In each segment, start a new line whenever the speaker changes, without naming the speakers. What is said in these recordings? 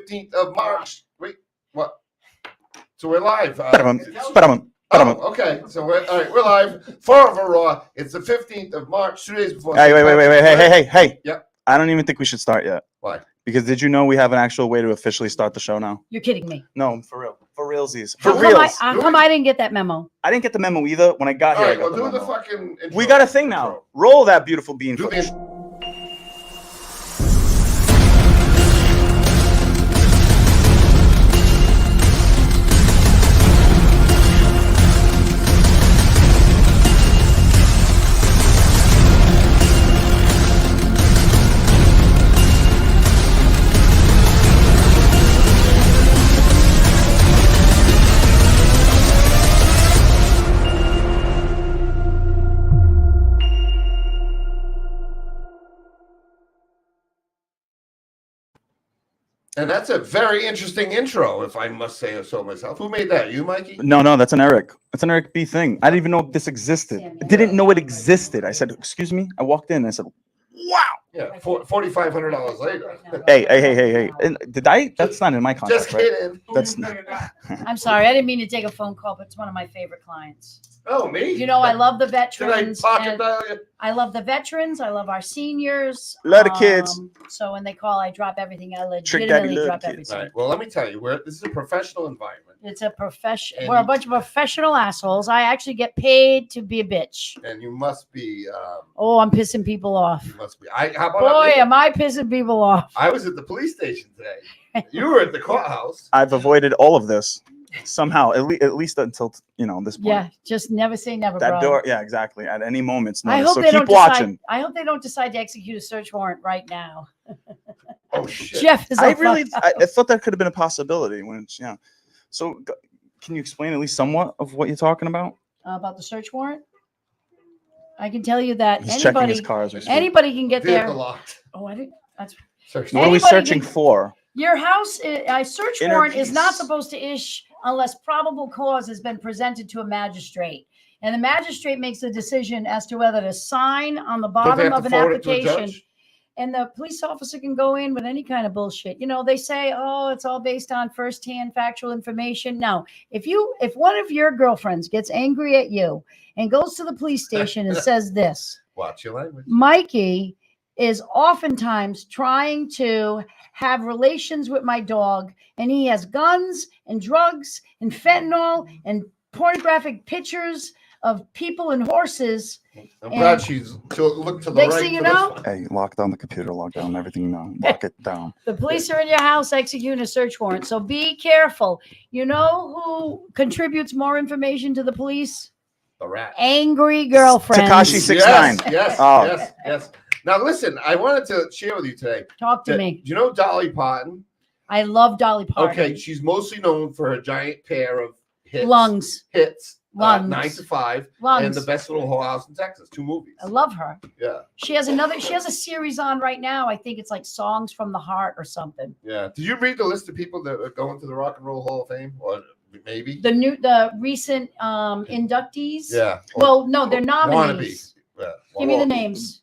15th of March. Wait, what? So we're live. Okay. So we're live for Raw. It's the 15th of March, 2 days before.
Hey, wait. Hey.
Yep.
I don't even think we should start yet.
Why?
Because did you know we have an actual way to officially start the show now?
You're kidding me.
No, for real. For realsies.
How come I didn't get that memo?
I didn't get the memo either. When I got here, I got the memo.
Do the fucking intro.
We got a thing now. Roll that beautiful bean footage.
And that's a very interesting intro, if I must say so myself. Who made that? You, Mikey?
No, that's an Eric. That's an Eric B thing. I didn't even know this existed. I didn't know it existed. I said, excuse me. I walked in and I said, wow.
Yeah, $4,500 later.
Hey. And did I? That's not in my contract.
Just kidding.
Right? That's not.
I'm sorry. I didn't mean to take a phone call, but it's one of my favorite clients.
Oh, me?
You know, I love the veterans.
Should I pocket dial you?
I love the veterans. I love our seniors.
Love the kids.
So when they call, I drop everything. I legitimately drop everything.
All right. Well, let me tell you, this is a professional environment.
It's a profession. We're a bunch of professional assholes. I actually get paid to be a bitch.
And you must be.
I'm pissing people off.
You must be. How about
Boy, am I pissing people off.
I was at the police station today. You were at the courthouse.
I've avoided all of this somehow, at least until this point.
Yeah, just never say never.
That
bro.
door, yeah, exactly. At any moment,
I hope
so
they
keep watching.
I hope they don't decide to execute a search warrant right now.
Oh shit!
Jeff is.
I thought that could have been a possibility. So, can you explain at least somewhat of what you're talking about?
About the search warrant? I can tell you that
He's checking his cars.
Anybody can get there.
Locked.
Oh, I didn't. That's.
What are we searching for?
Your house, a search warrant is not supposed to issue unless probable cause has been presented to a magistrate. And the magistrate makes a decision as to whether to sign on the bottom of an application. And the police officer can go in with any kind of bullshit. You know, they say, oh, it's all based on firsthand factual information. No, if one of your girlfriends gets angry at you and goes to the police station and says this,
watch your language.
Mikey is oftentimes trying to have relations with my dog, and he has guns and drugs and fentanyl and pornographic pictures of people and horses.
I'm glad she'll look to the right.
Next thing you know,
hey, lock down the computer, lock down everything. Lock it down.
The police are in your house executing a search warrant, so be careful. You know who contributes more information to the police?
The rat.
Angry girlfriends.
Tekashi 6ix9ine.
Yes. Now listen, I wanted to share with you today.
Talk to me.
Do you know Dolly Parton?
I love Dolly Parton.
Okay, she's mostly known for her giant pair of hits.
Lungs.
9 to 5,
Lungs.
and The Best Little Whorehouse in Texas. 2 movies.
I love her.
Yeah.
She has a series on right now. I think it's like Songs from the Heart or something.
Yeah. Did you read the list of people that are going to the Rock and Roll Hall of Fame? Or maybe?
The recent inductees?
Yeah.
Well, no, they're nominees.
Yeah.
Give me the names.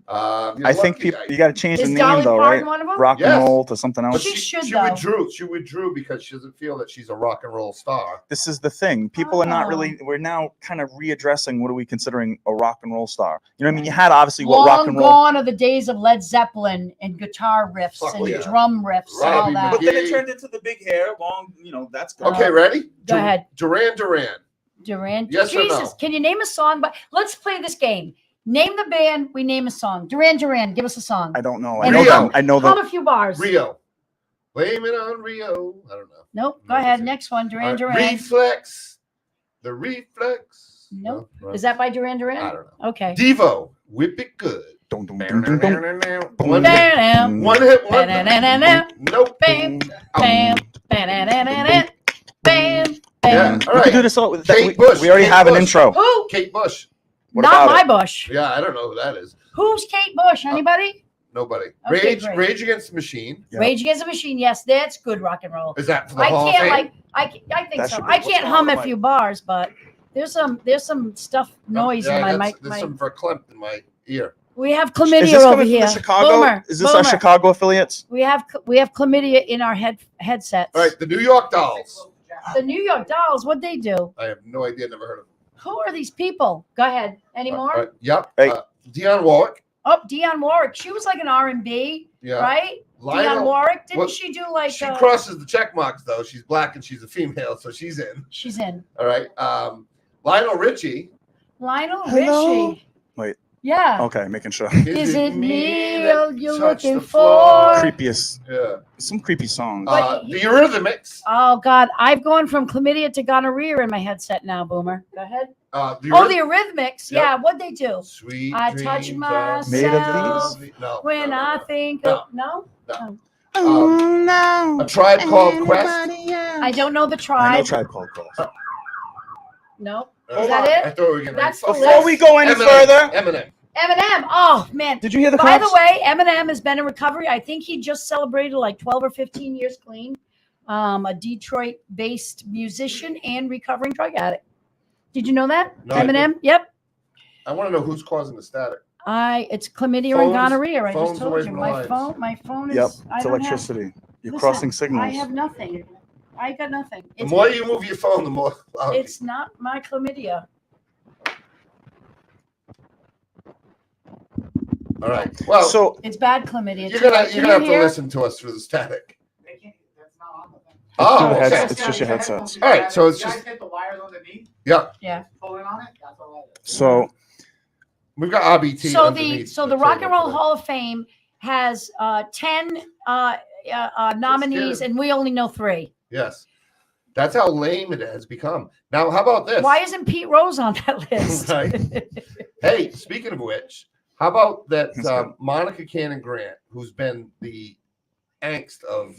I think people you got to change the name
Dolly
though,
Parton
right?
one of them?
Rock and roll to something else.
But she withdrew because she doesn't feel that she's a rock and roll star.
This is the thing. People are not really. We're now kind of readdressing what are we considering a rock and roll star. You know what I mean? You had obviously what rock and roll.
Long gone are the days of Led Zeppelin and guitar riffs and drum riffs and all that.
But then it turned into the big hair, long. That's good.
Okay, ready?
Go ahead.
Duran.
Yes Jesus, or no? Can you name a song? But let's play this game. Name the band. We name a song. Duran. Give us a song.
I don't know.
I know them.
I know them.
Hum a few bars.
Rio. Blame it on Rio. I don't know.
Nope. Go ahead. Next one. Duran.
Reflex. The Reflex.
Nope. Is that by Duran?
I don't know.
Okay.
Devo. Whip it good.
One hit
one. Nope.
Bam. Bam. Bam.
Yeah. All right.
We can do this all.
Kate Bush.
We already have an intro.
Who?
Kate Bush.
Not my Bush.
Yeah, I don't know who that is.
Who's Kate Bush? Anybody?
Nobody.
Okay,
Rage Against the Machine.
Yep.
Rage Against the Machine. Yes, that's good rock and roll.
Is that for the Hall of Fame?
I think so. I can't hum a few bars, but there's some stuff noise in my mic.
There's some verklempt in my ear.
We have
Is
chlamydia
this
over
coming from
here.
the Chicago?
Boomer,
Is this our
Boomer.
Chicago affiliates?
We have chlamydia in our headsets.
All right, the New York Dolls.
The New York Dolls, what'd they do?
I have no idea. Never heard of them.
Who are these people? Go ahead. Any more?
All right, yep.
Hey.
Dionne Warwick.
Oh, Dionne Warwick. She was like an R&B,
Yeah.
right?
Lionel,
Dionne Warwick. Didn't
what-
she do like?
She crosses the check marks though. She's black and she's a female, so she's in.
She's in.
All right. Lionel Richie.
Lionel
Hello?
Richie.
Wait.
Yeah.
Okay, making sure.
Is it me
that
you're
touched
looking
the floor?
for?
Creepiest.
Yeah.
Some creepy songs.
The Eurythmics.
Oh God, I've gone from chlamydia to gonorrhea in my headset now, Boomer. Go ahead.
The
The Eurythmics.
Yep.
Yeah, what'd they do?
Sweet
I
dreams
touch
of
myself
Made of these?
No,
when
no,
I
no.
think
No.
of no.
No.
A Tribe Called Quest.
I don't know the
I know
tribe.
Tribe Called Quest.
No.
Hold
Is that
on.
it?
I thought we were getting
That's
ready.
the
Before we go any further,
Eminem.
Eminem. Oh man.
did you hear the
By
cops?
the way, Eminem has been in recovery. I think he just celebrated like 12 or 15 years clean. A Detroit-based musician and recovering drug addict. Did you know that?
No, I
Eminem? Yep.
I want to know who's causing the static.
It's chlamydia
Phones-
and gonorrhea. I
phones
just
away
told you.
from
My
lines.
phone is.
Yep,
I
it's
don't have.
electricity. You're
Listen,
crossing signals.
I have nothing. I got nothing.
The more you move your phone, the more.
It's not my chlamydia.
All right. Well,
So
It's bad chlamydia.
you're
too.
gonna
Can
have
you
to
hear?
listen to us through the static.
That's not on the thing.
Oh,
your
okay.
heads- it's just your headsets.
All right, so it's
You guys
just-
hit the wires underneath,
Yeah,
pulling on it. That's all that is.
so
we've got RBT.
So
underneath
the Rock and
table
Roll
today.
Hall of Fame has 10 nominees,
good.
and we only know 3.
Yes, that's how lame it has become. Now, how about this?
Why isn't Pete Rose on that list?
Right. Hey, speaking of which, how about that
That's good.
Monica Cannon Grant, who's been the angst of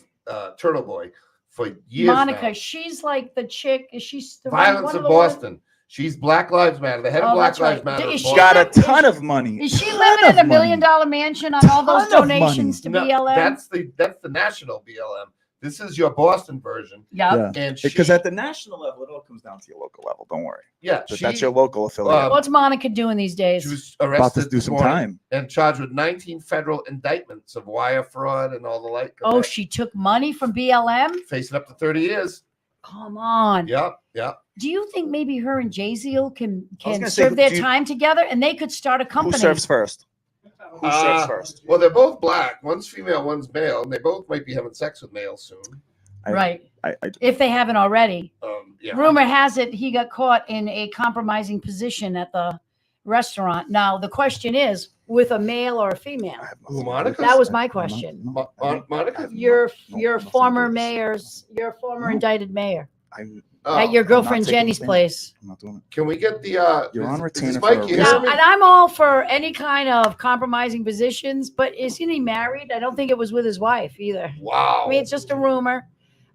Turtle Boy for years
Monica,
now.
she's like the chick. Is she the
Violence
one
in
of the ones-
Boston. She's Black Lives Matter, the head of
Oh,
Black
that's
Lives
right.
Matter.
Is
of
she
Boston.
got a ton of money.
Is she
Ton
living in
of
a $1 million
money.
mansion on all those
Ton of
donations to
No,
BLM?
that's the national BLM. This is your Boston version,
Yep.
Yeah.
and
Because
she-
at the national level, it all comes down to your local level. Don't worry.
yeah,
But that's your local affiliate.
What's Monica doing these
she
days?
was
About
arrested
to do
this
some
morning
time.
and charged with 19 federal indictments of wire fraud and all the like.
Oh, she took money from BLM?
facing up to 30 years.
Come on.
Yep, yep.
Do you think maybe her and Jay-Z can
gonna say,
serve their
do you-
time together and they could start a
Who
company?
serves first? Who serves
Uh,
first?
Well, they're both black. One's female, one's male, and they both might be having sex with males soon.
Right.
I
If they haven't already.
Yeah.
Rumor has it he got caught in a compromising position at the restaurant. Now, the question is, with a male or a female?
I have
Who,
nothing.
Monica?
That was my question.
Monica?
Your
No,
former
nothing to do with this.
your former
No.
indicted mayor
I'm
at your
not
girlfriend
taking
Jenny's
a stand.
place.
I'm not doing it.
Can we get the
You're on
is
retainer
this
for
Mike,
a
you
reason.
hear
Now,
me?
and I'm all for any kind of compromising positions, but isn't he married? I don't think it was with his wife either.
Wow.
I mean, it's just a rumor.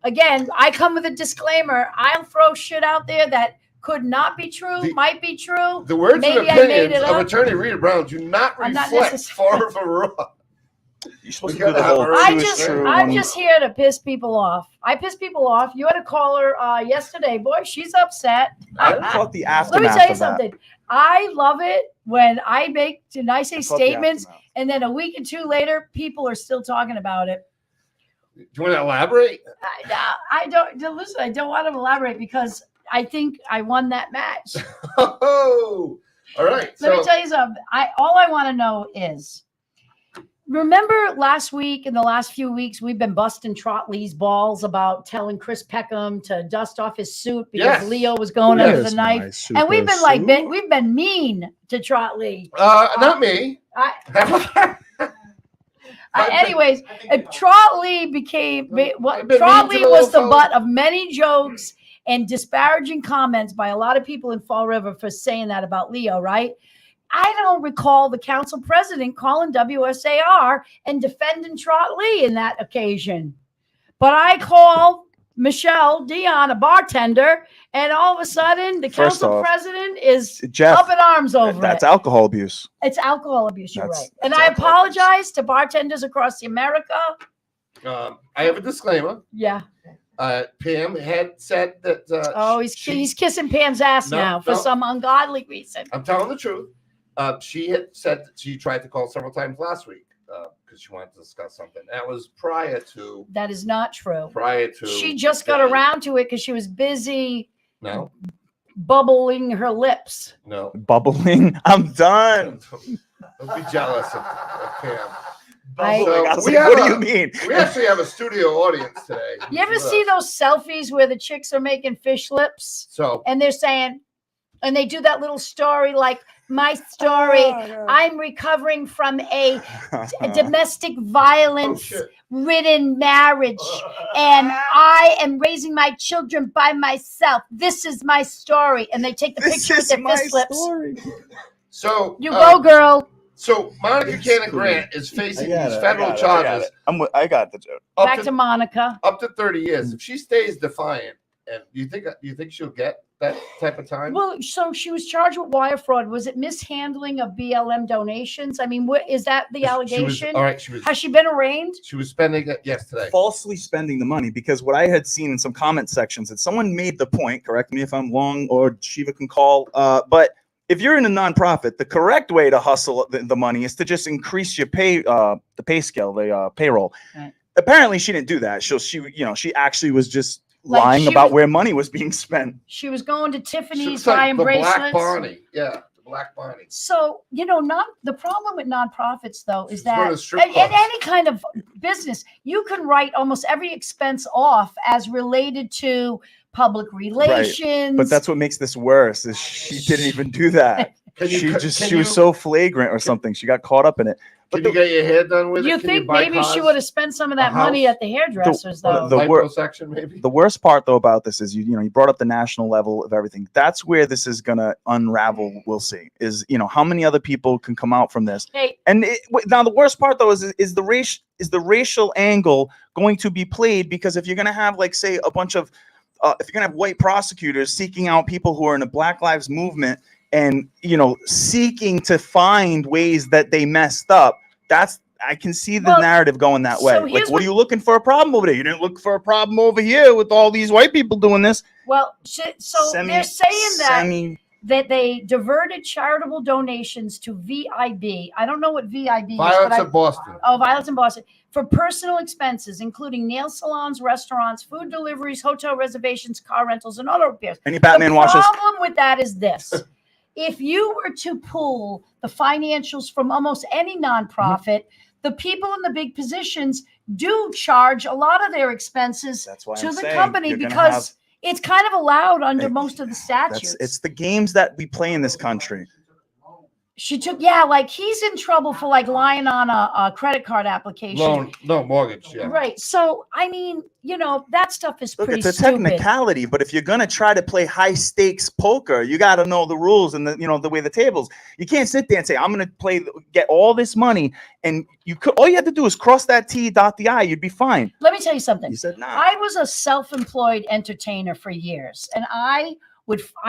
Again, I come with a disclaimer. I'll throw shit out there that could not be true,
The-
might be true.
The words
Maybe
and
I made
opinions
it
of
up.
Attorney Rita Brown do not
I'm not
reflect
necessarily-
Far Raw.
You're supposed
We
to do
gotta
the
have
whole
our-
I
two is
just,
true.
I'm
one-
just here to piss people off. I piss people off. You had a caller yesterday, boy. She's upset.
I thought the
Let
aftermath
me tell you
of that.
something. I love it when I say
I thought the
statements,
aftermath.
and then a week or two later, people are still talking about it.
Do you want to elaborate?
I don't listen. I don't want to elaborate because I think I won that match.
Oh, all right.
Let me
So
tell you something. All I want to know is, remember last week, in the last few weeks, we've been busting Trot Lee's balls about telling Chris Peckham to dust off his suit because
Yes.
Leo was going under
Where's
the
my
knife. And we've been
super suit?
we've been mean to Trot Lee.
not me.
Anyways,
I think
Trot Lee became
I've been
Trot
mean
Lee
to the
was the
little
butt of many jokes and disparaging comments by a lot of people in Fall River for saying that about Leo, right? I don't recall the council president calling WSAR and defending Trot Lee in that occasion. But I call Michelle Dion, a bartender, and all of a sudden the
First
council
off,
president is
Jeff,
up in arms over
that's
it.
alcohol abuse.
It's alcohol abuse, you're
That's-
right. And
that's
I
alcohol abuse.
apologize to bartenders across America.
I have a disclaimer.
Yeah.
Pam had said that.
Oh, he's kissing Pam's ass
No,
now for
no.
some ungodly reason.
I'm telling the truth. She had said that she tried to call several times last week because she wanted to discuss something. That was prior to.
That is not true.
Prior to.
She just got around to it because she was busy.
No.
Bubbling her lips.
No.
Bubbling. I'm done.
Don't be jealous of Pam.
What do you mean?
We actually have a studio audience today.
You ever see those selfies where the chicks are making fish lips? And they're saying, and they do that little story like, my story, I'm recovering from a domestic violence ridden marriage and I am raising my children by myself. This is my story. And they take the picture with their fist lips.
So
you go, girl.
So Monica Cannon Grant is facing these federal charges.
I got the joke.
Back to Monica.
Up to 30 years. If she stays defiant, and do you think she'll get that type of time?
Well, so she was charged with wire fraud. Was it mishandling of BLM donations? I mean, what is that the allegation? Has she been arraigned?
She was spending it yesterday.
Falsely spending the money, because what I had seen in some comment sections that someone made the point, correct me if I'm wrong, or Shiva can call, but if you're in a nonprofit, the correct way to hustle the money is to just increase your pay, the pay scale, the payroll. Right. Apparently, she didn't do that. She actually was just lying about where money was being spent.
She was going to Tiffany's buying bracelets.
Black Barney, yeah, the Black Barney.
So not the problem with nonprofits though is that in any kind of business, you can write almost every expense off as related to public relations.
Right. But that's what makes this worse is she didn't even do that. She was so flagrant or something. She got caught up in it. But
Can you get your hair done with it?
You think maybe she would have spent some of that money at the hairdressers though?
The worst part though about this is you brought up the national level of everything. That's where this is gonna unravel. We'll see. Is how many other people can come out from this?
Hey.
And now the worst part though is the racial angle going to be played, because if you're gonna have like say a bunch of if you're gonna have white prosecutors seeking out people who are in a Black Lives Movement and seeking to find ways that they messed up, I can see the narrative going that way. Like, what are you looking for a problem over there? You didn't look for a problem over here with all these white people doing this.
Well, they're saying that they diverted charitable donations to VIB. I don't know what VIB is.
Violence in Boston.
Oh, Violence in Boston. For personal expenses, including nail salons, restaurants, food deliveries, hotel reservations, car rentals, and auto repairs.
Any Batman watches?
The problem with that is this. If you were to pull the financials from almost any nonprofit, the people in the big positions do charge a lot of their expenses to the company because it's kind of allowed under most of the statutes.
It's the games that we play in this country.
She took, like he's in trouble for like lying on a credit card application.
No mortgage, yeah.
Right. So, I mean, that stuff is pretty
stupid. It's a
stupid.
technicality, but if you're going to try to play high stakes poker, you got to know the rules and the way the tables. You can't sit there and say, I'm going to get all this money. And all you have to do is cross that T, dot the I, you'd be fine.
Let me tell you something.
You said, nah.
I was a self-employed entertainer for years, and I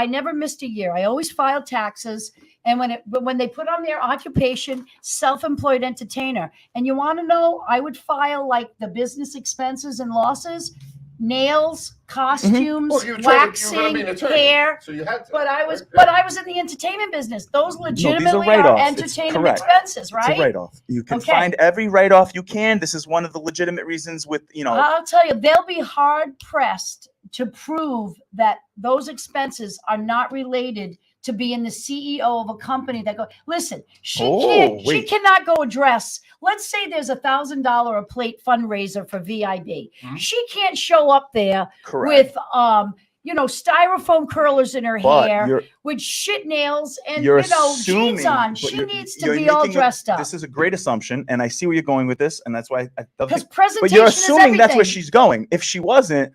never missed a year. I always filed taxes. And when they put on their occupation, self-employed entertainer, and you want to know, I would file like the business expenses and losses, nails, costumes, waxing, hair.
So you had to.
But I was in the entertainment business. Those legitimately are entertainment expenses, right?
It's a write-off. You can find every write-off you can. This is one of the legitimate reasons with,
I'll tell you, they'll be hard pressed to prove that those expenses are not related to being the CEO of a company that listen, she cannot go address. Let's say there's $1,000 a plate fundraiser for VIB. Mm-hmm. She can't show up there with styrofoam curlers in her hair with shit nails and jeans on. She needs to be all dressed up.
This is a great assumption, and I see where you're going with this, and that's why
because presentation.
But you're assuming that's where she's going. If she wasn't,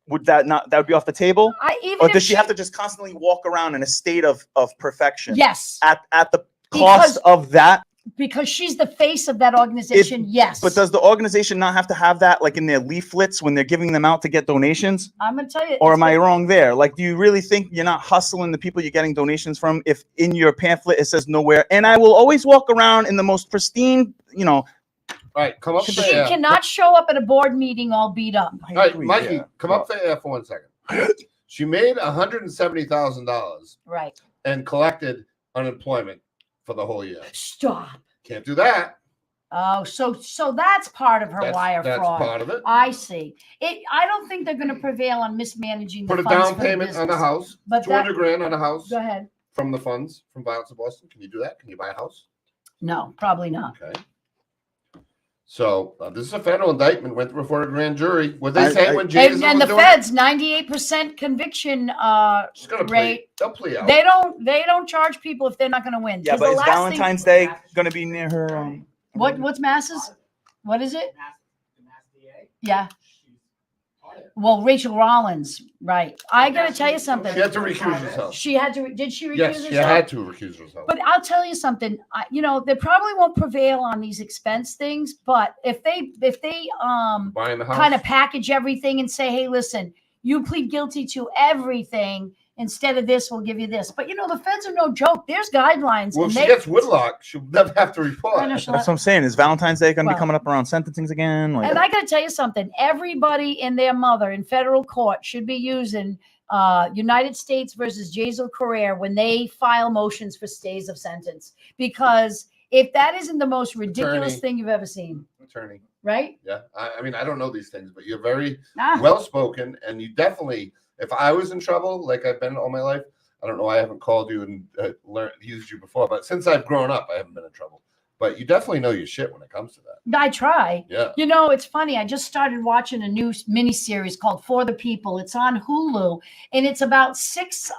would that would be off the table? Or does she have to just constantly walk around in a state of perfection?
Yes.
At the cost of that?
Because she's the face of that organization, yes.
But does the organization not have to have that like in their leaflets when they're giving them out to get donations?
I'm going to tell you.
Or am I wrong there? Like, do you really think you're not hustling the people you're getting donations from if in your pamphlet it says nowhere? And I will always walk around in the most pristine,
All right, come up.
She cannot show up at a board meeting all beat up.
All right, Mikey, come up for air for 1 second. She made $170,000.
Right.
And collected unemployment for the whole year.
Stop.
Can't do that.
Oh, so that's part of her wire
That's
fraud.
part of it.
I see. I don't think they're going to prevail on mismanaging
Put
the
a
funds
down
for the
payment on the
business.
house.
But
200 grand on a house
Go ahead.
from the funds from Violence of Boston. Can you do that? Can you buy a house?
No, probably not.
Okay. So this is a federal indictment. Went before a grand jury. What they say when Jason
And
was
the
doing
feds 98% conviction
it's gonna
rate.
they'll plea out.
They don't charge people if they're not going to win.
Yeah,
'Cause
but
the
is
last thing-
Valentine's Day going to be near her?
What's Mass's? What is it?
The Mass DA,
Yeah.
she's part of it.
Well, Rachel Rollins, right? I got to tell you something.
She had to recuse herself.
She had to. Did she recuse
Yes,
herself?
she had to recuse herself.
But I'll tell you something. They probably won't prevail on these expense things. But if they
Buying the house.
kind of package everything and say, hey, listen, you plead guilty to everything. Instead of this, we'll give you this. But the feds are no joke. There's guidelines.
Well,
and
if she gets Woodlock, she'll never have to report.
I know
That's what I'm saying. Is Valentine's Day going to
Well-
be coming up around sentencings again? Like,
And I got to tell you something. Everybody and their mother in federal court should be using United States versus Jason Correa when they file motions for stays of sentence. Because if that isn't the most ridiculous
Attorney.
thing you've ever seen,
Attorney.
right?
Yeah. I mean, I don't know these things, but you're very
Ah,
well spoken, and you definitely. If I was in trouble, like I've been all my life, I don't know. I haven't called you and used you before, but since I've grown up, I haven't been in trouble. But you definitely know your shit when it comes to that.
I try.
Yeah.
It's funny. I just started watching a new miniseries called For the People. It's on Hulu, and it's about 6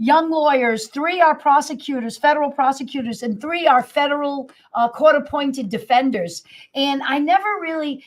young lawyers. 3 are prosecutors, federal prosecutors, and 3 are federal court-appointed defenders. And I never really,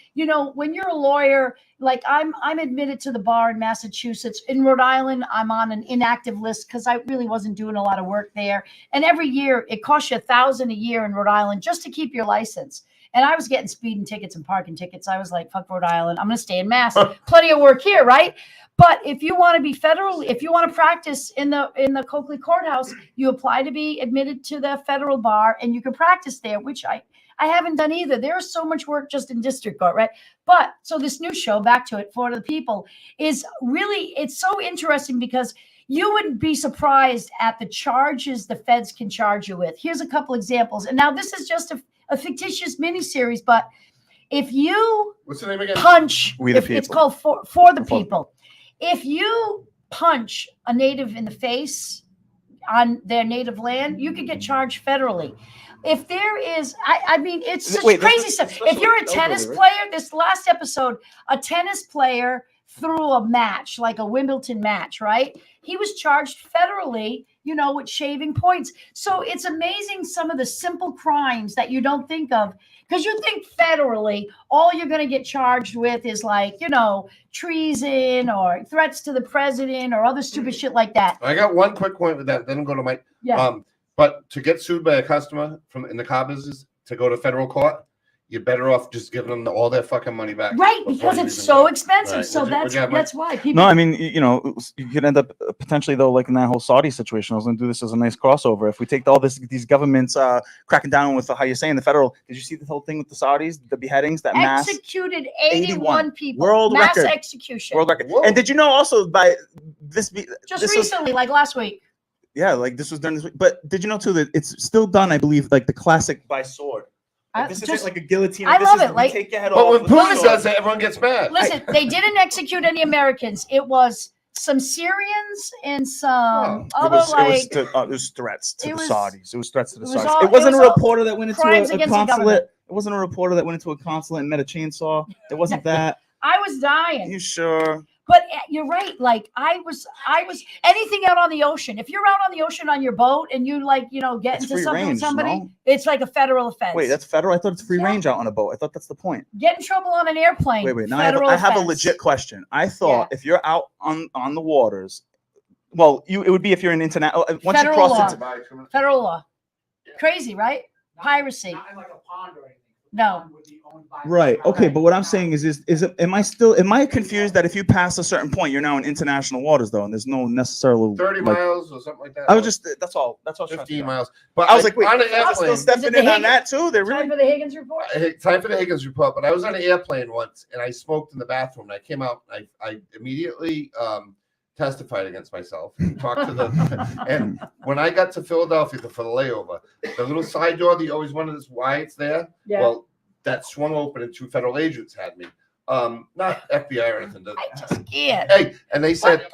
when you're a lawyer, like I'm admitted to the bar in Massachusetts. In Rhode Island, I'm on an inactive list because I really wasn't doing a lot of work there. And every year, it costs you $1,000 a year in Rhode Island just to keep your license. And I was getting speeding tickets and parking tickets. I was like, fuck Rhode Island. I'm going to stay in Mass. Plenty of work here, right? But if you want to be federal, if you want to practice in the Coakley Courthouse, you apply to be admitted to the federal bar and you can practice there, which I haven't done either. There's so much work just in district court, right? But so this new show, back to it, For the People, is really, it's so interesting because you wouldn't be surprised at the charges the feds can charge you with. Here's a couple examples. And now this is just a fictitious miniseries, but if you
What's the name again?
punch,
We the
it's
People.
called For the
For-
People. If you punch a native in the face on their native land, you could get charged federally. If there is, I mean, it's such
Wait,
crazy
this is
stuff.
special
If you're a
elderly,
tennis
right?
player, this last episode, a tennis player threw a match, like a Wimbledon match, right? He was charged federally, with shaving points. So it's amazing some of the simple crimes that you don't think of. Because you think federally, all you're going to get charged with is like, treason or threats to the president or other stupid shit like that.
I got one quick point with that. Then I'll go to Mike.
Yeah.
But to get sued by a customer in the car business to go to federal court, you're better off just giving them all their fucking money back.
Right,
before
because
you
it's
even
so
go.
expensive.
Right.
So
What'd you have, Mike?
that's why people.
No, I mean, you could end up potentially though, like in that whole Saudi situation. I was going to do this as a nice crossover. If we take all these governments cracking down with how you're saying the federal. Did you see the whole thing with the Saudis, the beheadings, that mass
Executed 81 people.
World
mass
record.
execution.
world record?
Whoa.
And did you know also by this?
Just
this was-
recently, like last week.
yeah, like this was done this week. But did you know too that it's still done? I believe like the classic by sword. Like, this isn't like a guillotine.
I
This
love
is,
it,
we
like-
take your head
But
off
when
with a
Putin
sword.
does it, everyone gets mad.
Listen, they didn't execute any Americans. It was some Syrians and some other
it was threats to
it
the
was-
Saudis. It was threats to the
it was
Saudis.
all-
It wasn't
it
a
was all
reporter that went into
crimes
a
against the
consulate.
government.
It wasn't a reporter that went into a consulate and met a chainsaw. It wasn't that.
I was dying.
You sure?
But you're right. Like I was anything out on the ocean. If you're out on the ocean on your boat and you get
It's
into
free
something with
range,
somebody,
no?
it's like a federal offense.
Wait, that's federal. I thought it's free
Yeah.
range out on a boat. I thought that's the point.
Get in trouble on an airplane.
Wait. Now
federal
I have a
offense.
legit question. I thought if you're out on the waters, well, it would be if you're in international. Once
Federal
you cross
law.
into
Federal law. Crazy, right? Piracy.
Not in like a pond or anything. The
No.
pond would be owned by-
right. Okay, but what I'm saying is it? Am I confused that if you pass a certain point, you're now in international waters though, and there's no necessarily
30
like,
miles or something like that.
I was just that's all. That's all. I was trying to
15
figure out.
miles. But
I was like, wait,
on an
I'm still
airplane.
stepping
Is it
in
the
on that too. They're
Time
really.
for the Higgins report.
Time for the Higgins report, but I was on an airplane once and I smoked in the bathroom and I came out. I immediately testified against myself. And talked to the and when I got to Philadelphia for the layover, the little side door that you always wondered is why it's there.
Yeah.
Well, that swung open and 2 federal agents had me. Not FBI or anything.
I just can't.
Hey, and they said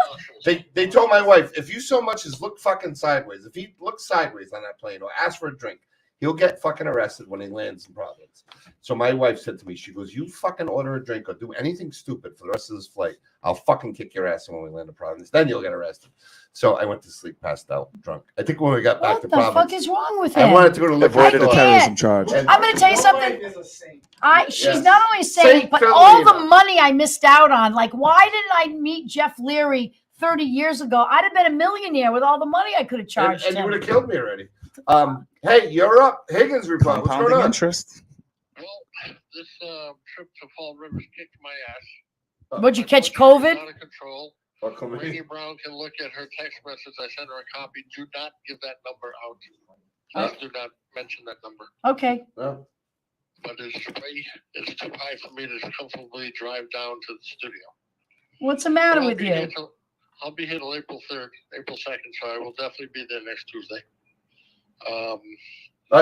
they told my wife, if you so much as look fucking sideways, if he looks sideways on that plane or ask for a drink, he'll get fucking arrested when he lands in Providence. So my wife said to me, she goes, you fucking order a drink or do anything stupid for the rest of this flight, I'll fucking kick your ass when we land in Providence. Then you'll get arrested. So I went to sleep, passed out, drunk. I think when we got back
What
to
the
Providence,
fuck is wrong with
I
him?
wanted to go to liquor
Avoided a
store.
terrorism charge.
And-
I'm going to tell you something.
Is a saint.
She's
Yes.
not only saying,
Saint
but all the
Philomena.
money I missed out on. Like, why didn't I meet Jeff Leary 30 years ago? I'd have been a millionaire with all the money I could have charged
and you
him.
would have killed me already. Hey, you're up. Higgins report. What's
Compounding
going on?
interest.
Well, this trip to Fall Rivers kicked my ass.
Would you
My
catch
blood sugar's
COVID?
Out of control.
Oh, come
Rainey
here.
Brown can look at her text message. I sent her a copy. Do not give that number out. Please do not mention that number.
Okay.
No.
But it's too high for me to comfortably drive down to the studio.
What's the matter
But I'll
with
be
you?
here till- I'll be here till April 3rd, April 2nd, so I will definitely be there next Tuesday.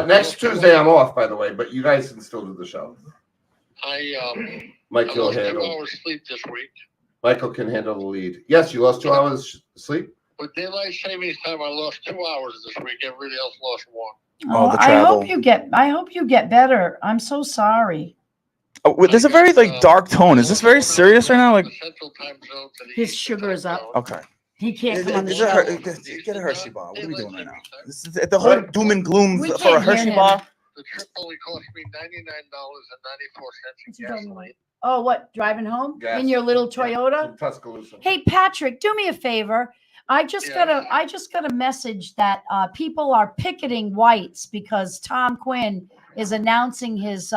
Next Tuesday I'm off, by the way, but you guys can still do the show.
I
Mike will
lost 2
handle.
hours sleep this week.
Michael can handle the lead. Yes, you lost 2 hours sleep.
With daylight savings time, I lost 2 hours this week. Everybody else lost 1.
Oh, the
I
travel.
I hope you get better. I'm so sorry.
Oh, there's a very like dark tone. Is this very serious right now? Like,
The central time zone to the
His
eastern
sugar
time
is up.
zone.
okay.
He can't
Is
come on
it-
the
is it her-
show.
get a Hershey bar. What are we doing right now?
Eastern
This is the whole doom and gloom
We
for a
can't hear
Hershey
him.
bar.
The trip only cost me $99.94
What's
in
he talking
gasoline.
Oh, what? Driving home
Gas.
in your little Toyota?
From Tuscaloosa.
Hey, Patrick, do me a favor. I just got a message that people are picketing Whites because Tom Quinn is announcing his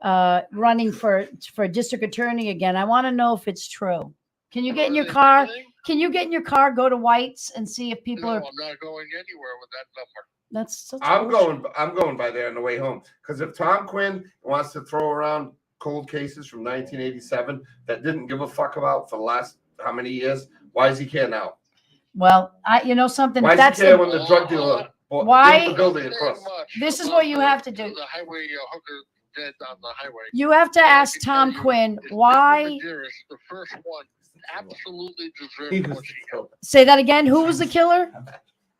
running for district attorney again. I want to know if it's true. Can you get in your car? Can you get in your car, go to White's and see if people
No,
are?
I'm not going anywhere with that number.
That's such
I'm
bullshit.
going by there on the way home. Because if Tom Quinn wants to throw around cold cases from 1987 that didn't give a fuck about for the last how many years, why does he care now?
Well, you know something.
Why
That's
does he care
the-
when the drug dealer bought
Why-
the building across?
This is what you have to do.
The highway hooker dead on the highway.
you have to
All I
ask
can tell
Tom
you
Quinn
is
why.
Deborah Dearest, the first one, absolutely
He
deserved
was
what she got.
Say that again. Who was the killer?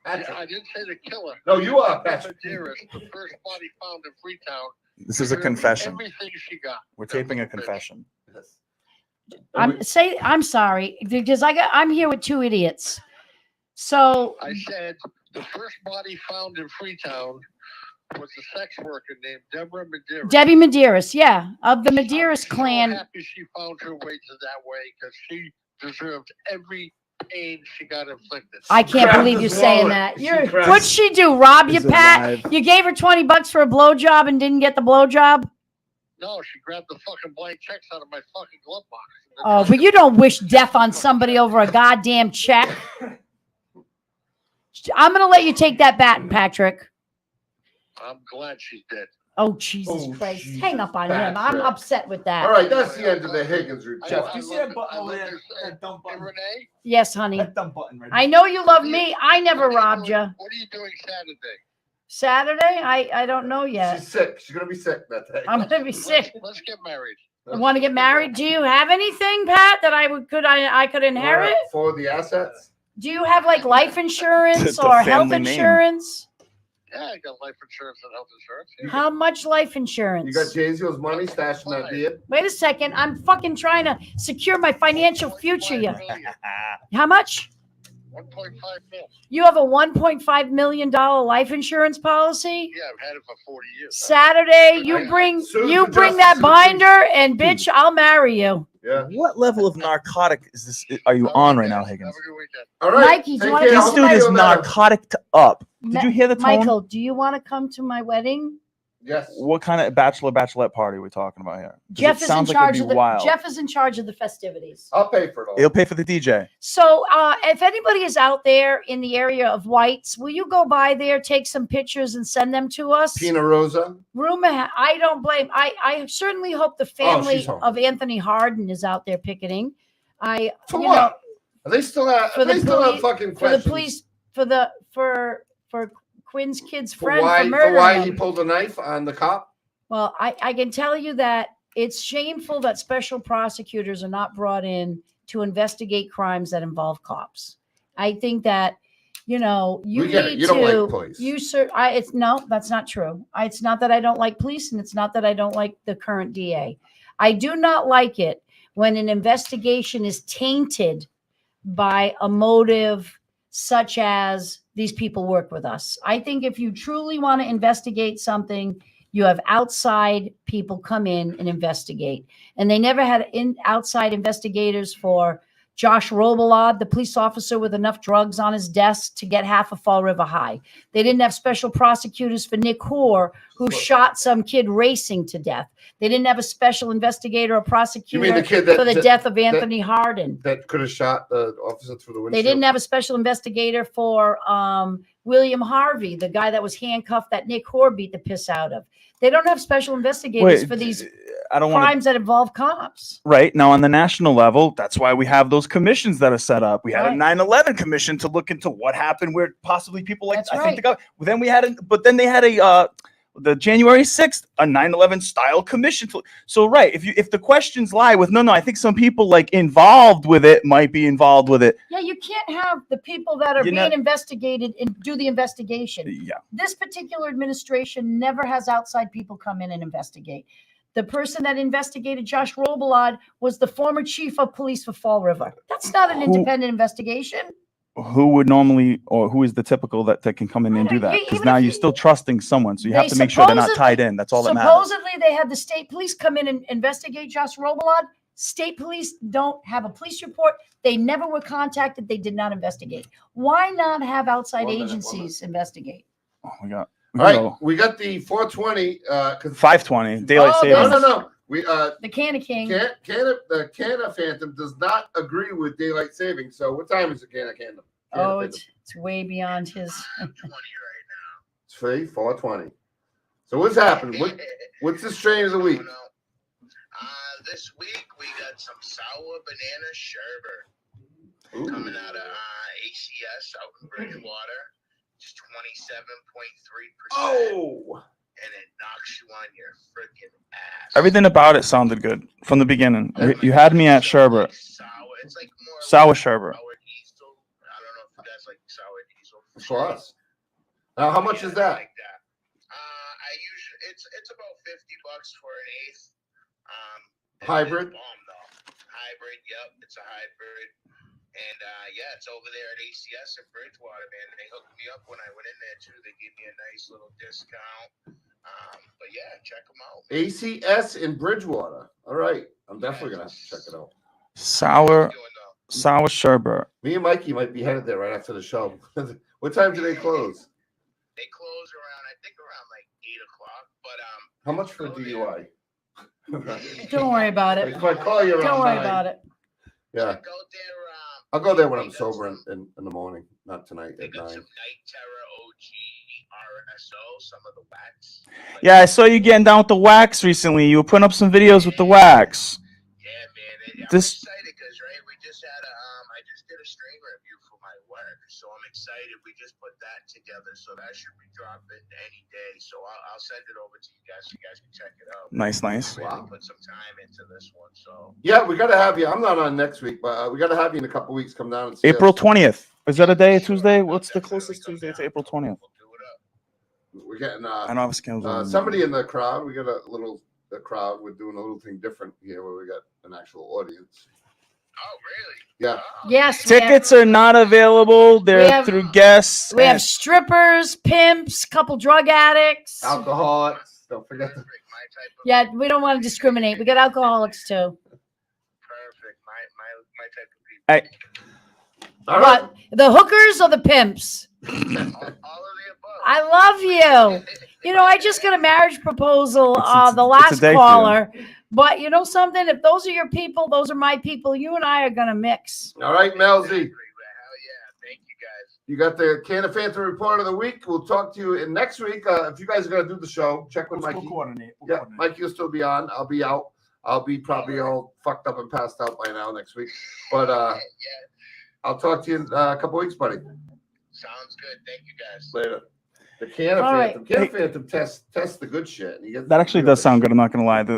I didn't say the killer.
No, you are,
Deborah
Patrick.
Dearest, the first body found in Freetown.
This is a
deserved
confession.
Everything she got.
We're taping a confession.
Yes.
I'm sorry because I'm here with 2 idiots. So
I said the first body found in Freetown was a sex worker named Deborah Medeiros.
Debbie Medeiros, yeah, of the
I'm
Medeiros
so
clan.
happy she found her way to that way because she deserved every pain she got inflicted.
I can't
Grabbed
believe
his
you're saying
wallet.
that.
She
You're
grabbed-
what'd she do? Rob you,
He's
Pat?
alive.
You gave her $20 for a blowjob and didn't get the blowjob?
No, she grabbed the fucking blank checks out of my fucking glove box.
Oh, but you don't wish death on somebody over a goddamn check. I'm gonna let you take that back, Patrick.
I'm glad she's dead.
Oh, Jesus
Oh,
Christ.
Jesus,
Hang up on him. I'm
Patrick.
upset with that.
All right, that's the end of the Higgins
I-
report.
I
do you see
love
that button
I
over
love
there?
this,
That dumb
Hey,
button.
Renee,
Yes, honey.
That dumb button right
I
there.
know you love me. I never robbed you.
What are you doing Saturday?
Saturday? I don't know yet.
She's sick. She's gonna be sick that day.
I'm gonna be sick.
Let's get married.
Want to get married? Do you have anything, Pat, that I could inherit?
For the assets.
Do you have like life insurance
The
or health
family name.
insurance?
Yeah, I got life insurance and health insurance. Yeah.
How much life insurance?
You got Jay-Z's money stashed in that beard.
Wait a second. I'm fucking trying to secure my financial future here.
1.5 million.
How much?
1.5 mil.
You have a $1.5 million life insurance policy?
Yeah, I've had it for 40 years.
Saturday, you bring that binder and bitch, I'll marry you.
Yeah.
What level of narcotic is this? Are you on right now, Higgins?
Have a good weekend.
All right.
Mikey, do you
take
wanna
care.
come
This
to
I'll
dude
see
is
you on that.
narcotic up. Did you hear the tone?
Michael, do you want to come to my wedding?
Yes.
What kind of bachelorette party are we talking about here? 'Cause
Jeff
it
is in
sounds like
charge
it'd
of
be
the
wild.
Jeff is in charge of the festivities.
I'll pay for it all.
He'll pay for the DJ.
So, if anybody is out there in the area of Whites, will you go by there, take some pictures, and send them to us?
Pina Rosa.
I don't blame. I certainly hope the family
she's home.
of Anthony Harden is out there picketing.
For what? Are they still at?
For the
They still have
police-
fucking
for the
questions
police for Quinn's kid's
for
friend
why
for murdering
he
him.
pulled a knife on the cop?
Well, I can tell you that it's shameful that special prosecutors are not brought in to investigate crimes that involve cops. I think that, you know, you
We get it.
need
You
to.
don't like police.
It's no, that's not true. It's not that I don't like police, and it's not that I don't like the current DA. I do not like it when an investigation is tainted by a motive such as these people work with us. I think if you truly want to investigate something, you have outside people come in and investigate. And they never had outside investigators for Josh Robelard, the police officer with enough drugs on his desk to get half of Fall River High. They didn't have special prosecutors for Nick Hoare, who shot some kid racing to death. They didn't have a special investigator or prosecutor
the kid that-
for the death of Anthony Harden.
That could have shot the officer through the windshield.
They didn't have a special investigator for William Harvey, the guy that was handcuffed that Nick Hoare beat the piss out of. They don't have special investigators for these
I don't want
crimes that involve cops.
right now on the national level. That's why we have those commissions that are set up. We had a
Right.
9/11 commission to look into what happened where possibly people like
That's
I
right.
think then we had they had the January 6th, a 9/11 style commission. So right, if the questions lie with no, I think some people like involved with it might be involved with it.
Yeah, you can't have the people that are
You
being
know-
investigated and do the investigation.
Yeah.
This particular administration never has outside people come in and investigate. The person that investigated Josh Robelard was the former chief of police for Fall River. That's not an
Who-
independent investigation.
Who would normally, or who is the typical that can come in and do that? Because
Even
now
if
you're still trusting someone, so you have
They
to make sure they're not
supposedly-
tied in. That's all that matters.
Supposedly, they had the state police come in and investigate Josh Robelard. State police don't have a police report. They never were contacted. They did not investigate. Why not have outside
1 minute, 1
agencies investigate?
Oh my god.
All right, we got the 420.
5:20 daylight
Oh,
savings.
No. We
The Canna King.
the Canna Phantom does not agree with daylight savings. So what time is it, Canna Phantom?
Oh, it's way beyond his.
20 right now.
It's free, 420. So what's happened? What's the strain of the week?
This week we got some sour banana sherbet
Ooh.
coming out of ACS out in Bridgewater. It's 27.3%.
Oh,
And it knocks you on your freaking ass.
Everything about it sounded good from the beginning. You had me at sherbet,
Sour. It's like more
sour
like
sherbet.
sour diesel. I don't know if you guys like sour diesel.
of course. Now, how much is
Yeah, I
that?
like that. I usually it's about $50 for an eighth.
Hybrid?
It's bomb though. Hybrid, yep, it's a hybrid. And yeah, it's over there at ACS in Bridgewater, man. They hooked me up when I went in there too. They gave me a nice little discount. But yeah, check them out.
ACS in Bridgewater. All right, I'm definitely gonna have to check it out.
Sour
Doing though.
sour sherbet.
Me and Mikey might be headed there right after the show. What time do they close?
They close around, I think around like 8 o'clock. But
How much for a
go there.
DUI?
Don't worry about it.
If I call you around
Don't worry
9,
about it.
Yeah,
Check out their,
I'll go there when I'm
they got
sober
some-
in the morning, not tonight
They
at
got
9.
some Night Terror OG RSO, some of the wax. Like,
Yeah, I saw you getting down with the wax recently. You were putting up some videos with the wax.
Yeah, man. I'm
This-
excited because right, we just had a I just did a string review for my work, so I'm excited. We just put that together, so that should be dropping any day. So I'll send it over to you guys, so you guys can check it out.
Nice.
Really
Wow.
put some time into this one, so.
Yeah, we got to have you. I'm not on next week, but we got to have you in a couple weeks. Come down and see
April
us.
20th. Is that a day?
Sure,
Tuesday?
I'll
What's the
definitely
closest
come
Tuesday to
down.
April 20th?
We'll do it up.
We're getting
I know I was canceled.
somebody in the crowd. We got a crowd. We're doing a little thing different here where we got an actual audience.
Oh, really?
Yeah.
Oh,
Yes, we have-
Tickets are not available. They're
have-
through guests.
We have
and-
strippers, pimps, couple drug addicts.
Alcoholics. Don't forget the
Perfect. My type of.
Yeah, we don't want to discriminate. We got alcoholics too.
Perfect. My type of people.
All right.
But the hookers or the pimps?
All of the above.
I love you. You know, I just got a marriage proposal,
It's
the
a
last
day for you.
caller. But you know something? If those are your people, those are my people. You and I are gonna mix.
All right, Melzy.
Exactly, but hell yeah. Thank you guys.
You got the Canna Phantom report of the week. We'll talk to you in next week. If you guys are gonna do the show, check with Mikey. Yeah, Mikey will still be on. I'll be out. I'll be probably all fucked up and passed out by now next week. But
Yeah.
I'll talk to you in a couple weeks, buddy.
Sounds good. Thank you guys.
Later. The can of
All right.
Phantom. Can of Phantom test the good shit. And you get
That actually does sound good. I'm not gonna lie. The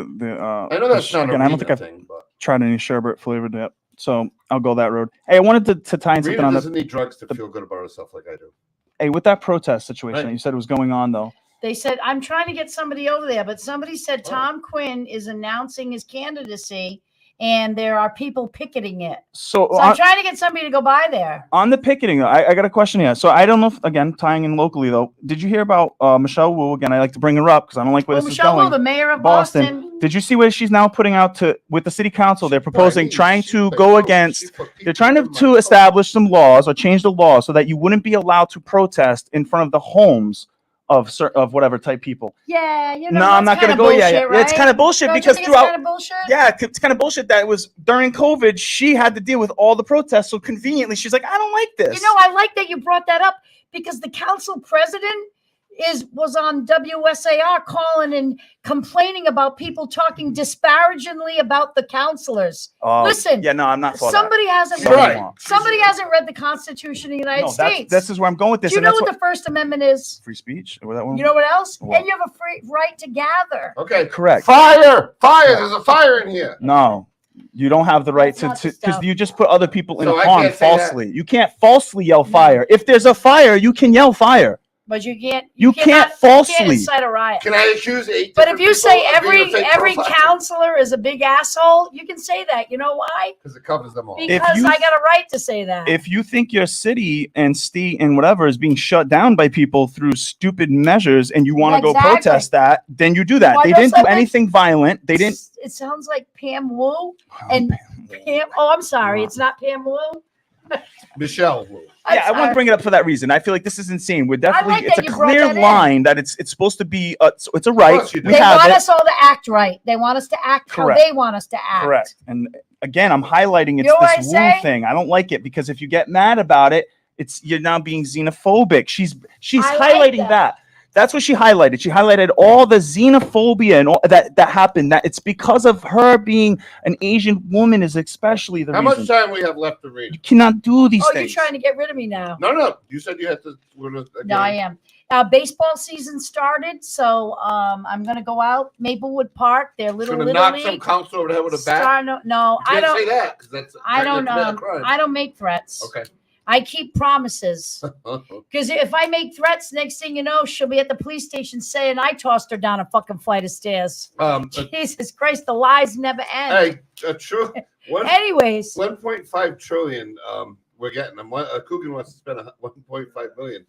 I know that's not
again.
a
I don't think I've
thing, but
tried any sherbet flavored yet, so I'll go that road. Hey, I wanted to tie in something
Rita
on
doesn't need drugs to feel good about herself like I do.
Hey, with that protest situation,
Right.
you said it was going on though.
They said, I'm trying to get somebody over there, but somebody said
Oh.
Tom Quinn is announcing his candidacy and there are people picketing it.
So,
So I'm trying to get somebody to go by there.
on the picketing, I got a question here. So I don't know if, again, tying in locally though, did you hear about Michelle Wu? Again, I like to bring her up because I don't like where
Well,
this
Michelle
is
Wu,
going.
the mayor of
Boston.
Boston.
Did you see where she's now putting out to with the city council? They're proposing,
Right.
trying
She
to
put-
go
she
against.
put
They're
people
trying
in
to
my
establish some laws or change the law so that you wouldn't be allowed to protest in front of the homes of whatever type people.
Yeah, you know,
No, I'm not
that's
going to
kinda
go. Yeah,
bullshit,
yeah. It's
right?
kind of bullshit
Don't you
because
think it's
throughout.
kind of bullshit?
Yeah, it's kind of bullshit that it was during COVID. She had to deal with all the protests, so conveniently, she's like, I don't like this.
You know, I like that you brought that up because the council president was on WSAR calling and complaining about people talking disparagingly about the councilors.
Oh,
Listen,
yeah, no, I'm not for
Somebody hasn't
She's
read,
right.
somebody hasn't read the Constitution of the United
that. No,
States.
this is where I'm going with this.
Do you
and
know
that's
what the First Amendment is?
free speech? Or that one?
You know what else?
What?
And you have a free right to gather.
Okay.
Correct.
Fire! There's a fire in here.
No, you don't have the right
That's not
to
the
because
stuff.
you just put other people in
So I
harm
can't say that.
falsely. You can't falsely yell fire. If there's a fire, you can yell fire.
But you can't.
You
cannot-
can't
You
falsely.
can't incite a riot.
Can I accuse 8
But if you say every
every
counselor is a big asshole, you can say that. You know why?
because it covers them all.
Because
you-
I got a right to say that.
If you think your city and state and whatever is being shut down by people through stupid measures and you want to
Exactly.
go protest that, then you do that.
wanna
They
know
didn't do
something?
anything violent. They didn't.
It sounds like Pam Wu and Pam. Oh, I'm sorry. It's not Pam Wu.
Michelle.
Yeah, I want to bring it up for that reason. I feel like this is insane. We're definitely
like
it's
that
a
you brought
clear
that in.
line that it's supposed to be it's a right.
course you do.
We
They
have
want
it.
us all to act right. They want us to act
Correct.
how they want us to act.
Correct. And again, I'm highlighting it's
You know what
this
I
woo
say?
thing. I don't like it because if you get mad about it, you're now being xenophobic. She's
I like
highlighting
that.
that. That's what she highlighted. She highlighted all the xenophobia and all that happened. That it's because of her being an Asian woman is especially the
How
reason.
much time we have left to read?
You cannot do these
Oh, you're
things.
trying to get rid of me now.
No. You said you had to.
No, I am. Baseball season started, so I'm gonna go out Maplewood Park. They're little
Gonna
little
knock
league.
some counselor over the head with a bat.
No,
You
I
can't say
don't.
that because that's.
I don't.
commit a crime.
I don't make threats.
Okay.
I keep promises. Because if I make threats, next thing you know, she'll be at the police station saying I tossed her down a fucking flight of stairs. Jesus Christ, the lies never end.
Hey, true.
Anyways,
1.5 trillion. We're getting them. Coogan wants to spend 1.5 million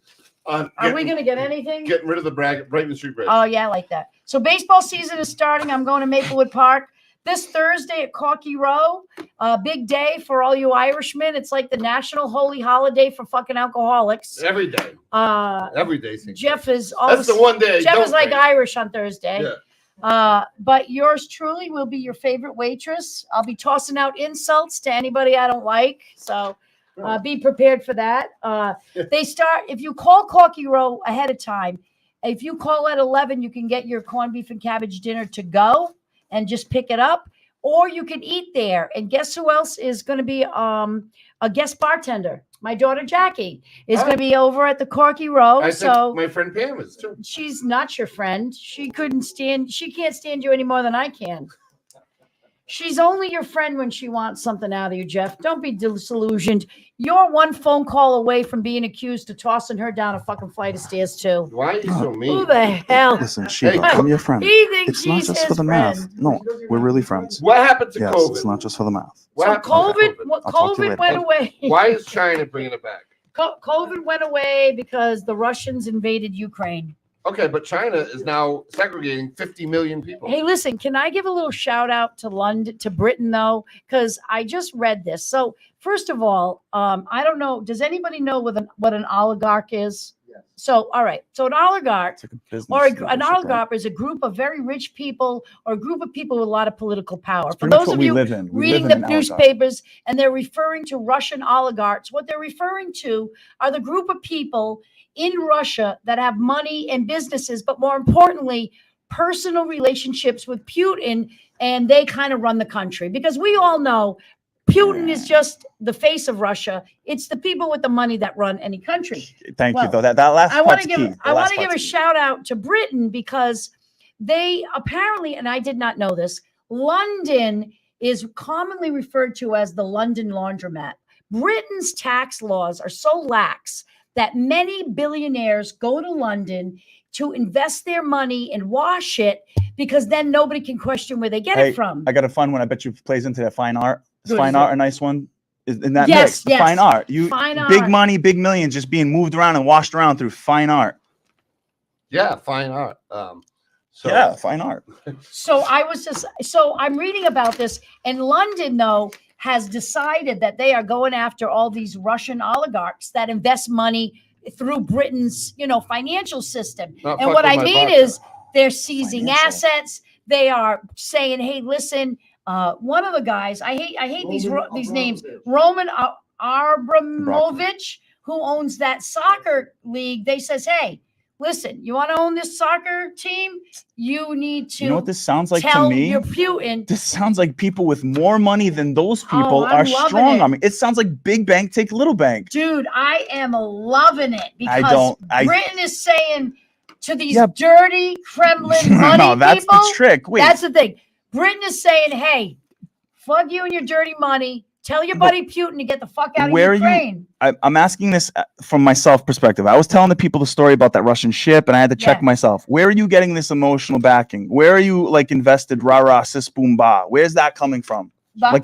on.
are we gonna get anything?
Getting rid of the Brighton Street Bridge.
Oh yeah, I like that. So baseball season is starting. I'm going to Maplewood Park this Thursday at Corky Row. Big day for all you Irishmen. It's like the national holy holiday for fucking alcoholics.
Every day. Every day.
Jeff is
That's the one day. I
Jeff
don't
is like
drink.
Irish on Thursday.
Yeah.
But yours truly will be your favorite waitress. I'll be tossing out insults to anybody I don't like. So be prepared for that. They start, if you call Corky Row ahead of time, if you call at 11, you can get your corned beef and cabbage dinner to go and just pick it up. Or you can eat there. And guess who else is going to be a guest bartender? My daughter Jackie is going to be over at the Corky Row.
I
So
think my friend Pam is too.
she's not your friend. She can't stand you any more than I can. She's only your friend when she wants something out of you, Jeff. Don't be disillusioned. You're one phone call away from being accused of tossing her down a fucking flight of stairs too.
Why are you so
Who
mean?
the hell?
Listen, Shiva,
Hey,
I'm your friend.
He thinks
It's not
he's
just for
his
the
friend.
math. No, we're really friends.
What happened to
Yes,
COVID?
it's not just for the math.
What
So
happened to
COVID,
I'll talk to you
COVID
later.
went away.
Why is China bringing it back?
COVID went away because the Russians invaded Ukraine.
Okay, but China is now segregating 50 million people.
Hey, listen, can I give a little shout out to London, to Britain, though? Because I just read this. So, first of all, I don't know. Does anybody know what an oligarch is?
Yes.
So, all right. So, an oligarch
It's like a business.
or an
leadership, right?
oligarch is a group of very rich people or a group of people with a lot of political power.
It's
For
pretty much
those
what
of
we
you
live in. We
reading
live
the
in an oligarch.
newspapers and they're referring to Russian oligarchs, what they're referring to are the group of people in Russia that have money and businesses, but more importantly, personal relationships with Putin, and they kind of run the country. Because we all know Putin is just the face of Russia. It's the people with the money that run any country.
Thank you,
Well,
though. That last
I want
part's
to
key.
give a shout out to Britain because they apparently, and I did not know this, London is commonly referred to as the London laundromat. Britain's tax laws are so lax that many billionaires go to London to invest their money and wash it because then nobody can question where they get it from.
I got a fun one. I bet you plays into that fine art. Is
Good,
fine
is
art
it?
a nice one? In that
Yes,
mix, the
yes.
fine art.
Fine
big
art.
money, big millions just being moved around and washed around through fine art.
Yeah, fine art.
Yeah, fine art.
So I'm reading about this, and London, though, has decided that they are going after all these Russian oligarchs that invest money through Britain's, financial system.
Not
And
fuck
what
with
I
my
mean
vodka.
is they're seizing
Financial.
assets. They are saying, "Hey, listen." One of the guys, I hate these names. Roman Abramovich, who owns that soccer league, they says, "Hey, listen, you want to own this soccer team? You need to."
You know what this sounds like to
tell
me?
your Putin.
This sounds like people with more money than those people
I'm
are
loving
strong
it.
on me. It sounds like big bank take little bank.
Dude, I am loving it because Britain is saying to these dirty Kremlin money
No, that's
people.
the trick. Wait.
That's the thing. Britain is saying, "Hey, fuck you and your dirty money. Tell your buddy Putin to get the fuck out of Ukraine."
I'm asking this from myself perspective. I was telling the people the story about that Russian ship, and I had to check myself. Where are you getting this emotional backing? Where are you invested? Rah rah sis boom ba. Where's that coming from?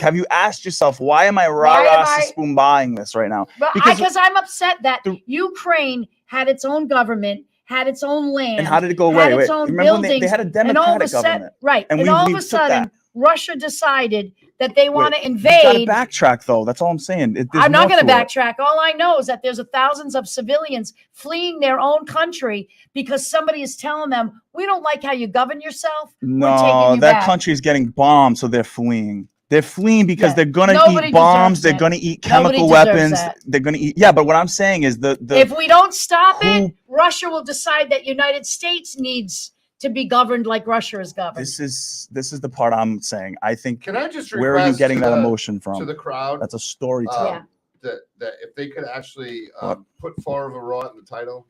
Have you asked yourself, why am I rah rah sis boom ba-ing this right now?
Because I'm upset that Ukraine had its own government, had its own land,
and how did it go away?
had its own
Remember when
buildings,
they had a
and all
democratic
of a sudden,
government,
right? And all of a sudden, Russia decided that they want to invade.
You gotta backtrack, though. That's all I'm saying.
I'm not going to backtrack. All I know is that there's thousands of civilians fleeing their own country because somebody is telling them, "We don't like how you govern yourself. We're taking you back."
country is getting bombed, so they're fleeing. They're fleeing because they're gonna
Nobody
eat bombs.
deserves
They're
that.
gonna eat
Nobody
chemical
deserves
weapons.
that.
They're gonna eat. Yeah, but what I'm saying is
if we don't stop it, Russia will decide that United States needs to be governed like Russia is governed.
This is the part I'm saying. I think.
Can I just
where are you
request
getting that
the-
emotion from?
to the crowd?
That's a storytelling.
That if they could actually put Far River Raw in the title.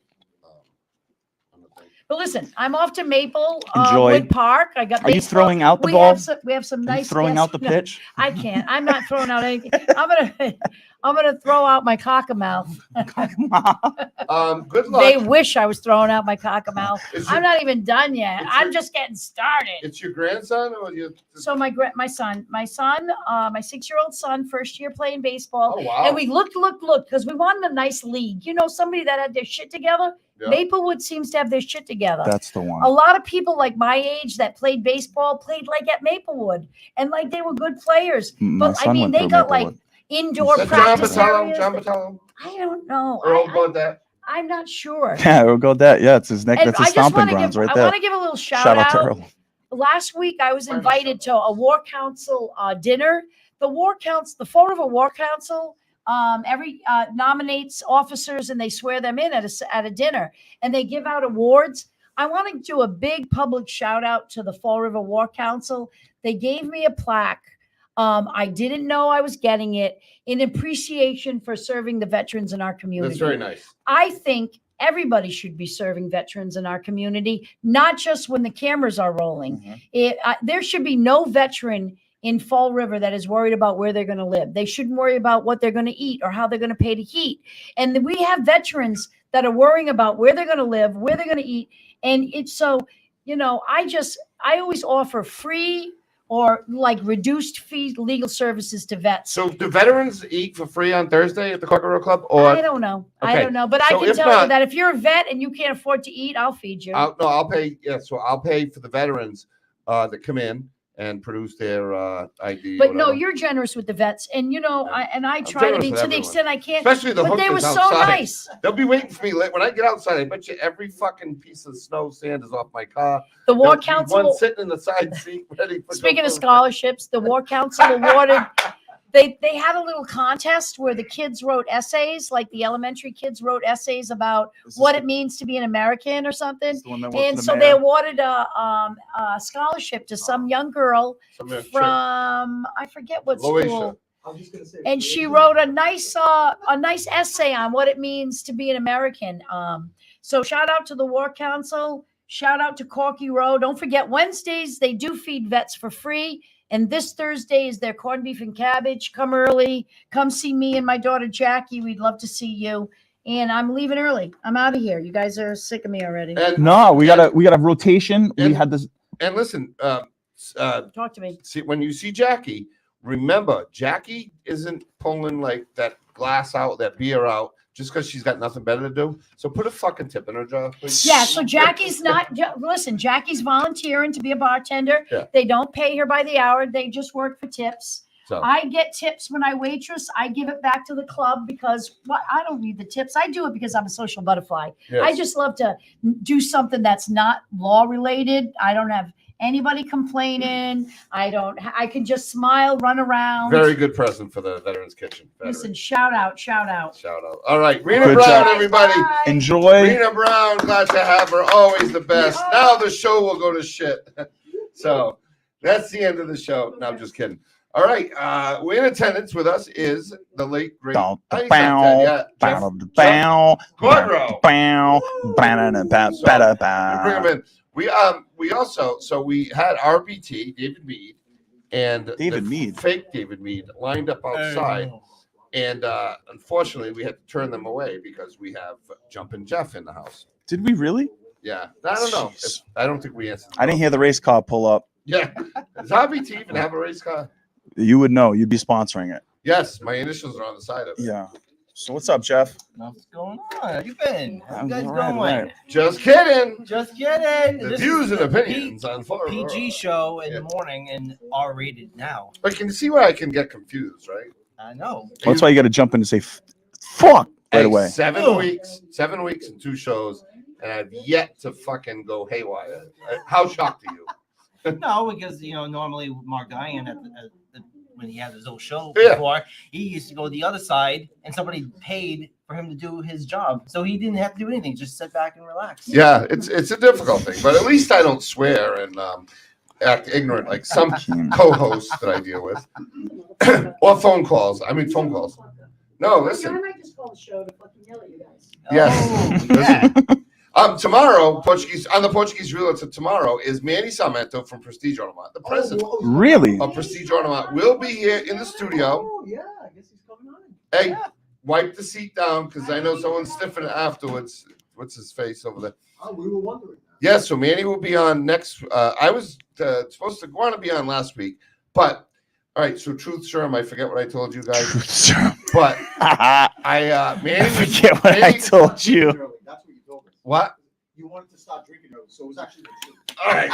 On the thing.
But listen, I'm off to Maple
Enjoy.
Wood Park. I got.
Are you
baseball.
throwing out the
we
ball?
we have some
Are you
nice.
throwing
guests.
out the
No,
pitch?
I can't. I'm not throwing out anything. I'm gonna throw out my cockamouth.
Good luck.
They wish I was throwing out my cockamouth.
It's
I'm
your-
not even done yet.
it's
I'm
your-
just getting started.
It's your grandson or you?
So my son, my 6-year-old son, first year playing baseball.
Oh wow.
And we looked because we wanted a nice league. Somebody that had their shit together.
Yeah.
Maplewood seems to have their shit together.
That's the one.
A lot of people like my age that played baseball played like at Maplewood, and like they were good players.
My
But I
son
mean,
went
they
through
got like
Maplewood.
indoor
Is that
practice areas.
John Botello?
I don't know.
Earl Bodette?
I'm not sure.
Yeah, we'll go that. Yeah, it's his neck.
And
That's his
I just
stomping
want to
grounds
give.
right
I
there.
want to give a little
Shout out to Earl.
Last week, I was invited to a War Council dinner. The Fall River War Council, nominates officers and they swear them in at a dinner, and they give out awards. I want to do a big public shout out to the Fall River War Council. They gave me a plaque. I didn't know I was getting it in appreciation for serving the veterans in our community.
That's very nice.
I think everybody should be serving veterans in our community, not just when the cameras are rolling. There should be no veteran in Fall River that is worried about where they're going to live. They shouldn't worry about what they're going to eat or how they're going to pay to heat. And we have veterans that are worrying about where they're going to live, where they're going to eat. And it's so, I always offer free or like reduced fee legal services to vets.
So do veterans eat for free on Thursday at the Cockroach Club? Or
I don't know. I
Okay.
don't know. But I
So
can
if
tell you
not-
that if you're a vet and you can't afford to eat, I'll feed you.
I'll pay. Yeah, so I'll pay for the veterans that come in and produce their ID.
But no,
whatever.
you're generous with the vets, and I try to
generous
be
with
to the
everyone.
extent I can.
Especially the
But they were
hookers
so
outside.
nice.
They'll be waiting for me when I get outside. I bet you every fucking piece of snow sand is off my car.
The War
There'll be
Council.
one sitting in the side seat ready for.
Speaking of scholarships, the War Council awarded. They had a little contest where the kids wrote essays, like the elementary kids wrote essays about what it means to be an American or something. And so they awarded a scholarship to some young girl from I forget what
Loatia.
school.
I was just gonna say.
and she wrote a nice essay on what it means to be an American. So shout out to the War Council. Shout out to Corky Row. Don't forget, Wednesdays they do feed vets for free. And this Thursday is their corned beef and cabbage. Come early. Come see me and my daughter Jackie. We'd love to see you. And I'm leaving early. I'm out of here. You guys are sick of me already.
No, we got a rotation. We had this.
And listen,
Talk to me.
see, when you see Jackie, remember Jackie isn't pulling like that glass out, that beer out, just because she's got nothing better to do. So put a fucking tip in her jar, please.
Yeah, so Jackie's not, listen, Jackie's volunteering to be a bartender.
Yeah.
They don't pay her by the hour. They just work for tips.
So
I get tips when I waitress. I give it back to the club because I don't need the tips. I do it because I'm a social butterfly.
yes.
I just love to do something that's not law related. I don't have anybody complaining. I can just smile, run around.
Very good present for the Veterans Kitchen.
Listen, shout out.
Shout out. All right, Rena
Good
Brown,
job.
everybody.
Bye.
Enjoy.
Rena Brown, glad to have her. Always the best. Now the show will go to shit. So that's the end of the show. No, I'm just kidding. All right, in attendance with us is the late great.
Bow,
how do you say
bow,
that? Yeah, Jeff Gaudreau.
bow,
Bring him in. We also we had RBT David Mead and
David
the
Mead.
fake David Mead lined up outside, and unfortunately we had to turn them away because we have Jumpin' Jeff in the house.
Did we really?
Yeah, I don't know.
Jeez.
I don't think we answered.
I didn't hear the race car pull up.
Yeah, does RBT even have a race car?
You would know. You'd be sponsoring it.
Yes, my initials are on the side of it.
Yeah. So what's up, Jeff?
What's going on? How you been? How you guys
All right,
going?
all right.
Just kidding.
Just kidding.
The
This
views
is
and
the
opinions on Florida.
PG show in
Yeah.
the morning and R-rated now.
But can you see where I can get confused, right?
I know.
Well, that's why you got to jump in and say fuck right
Hey,
away.
7
Ugh.
weeks, 7 weeks and 2 shows, and I've yet to fucking go haywire. How shocked are you?
No, because normally with Mark Diane when he had his old show
Yeah.
before, he used to go the other side, and somebody paid for him to do his job, so he didn't have to do anything. Just sit back and relax.
Yeah, it's a difficult thing, but at least I don't swear and act ignorant like some co-hosts that I deal with, or phone calls. I mean, phone calls. No, listen.
I might just call the show to fucking yell at you guys.
Yes.
Oh, yeah.
Tomorrow, on the Portuguese Realtor tomorrow is Manny Sarmento from Prestige Ornament. The president
Really?
of Prestige Ornament will be here in the studio.
Oh, yeah, I guess he's coming on.
Hey, wipe the seat down because I know someone's stiffing it afterwards. What's his face over there?
Oh, we were wondering.
Yeah, so Manny will be on next. I was supposed to want to be on last week, but all right. So truth serum, I forget what I told you guys,
Truth serum.
but
I
Manny.
forget what I
Manny-
told you.
Early. That's what you told us.
What?
You wanted to stop drinking early, so it was actually the truth.
All right.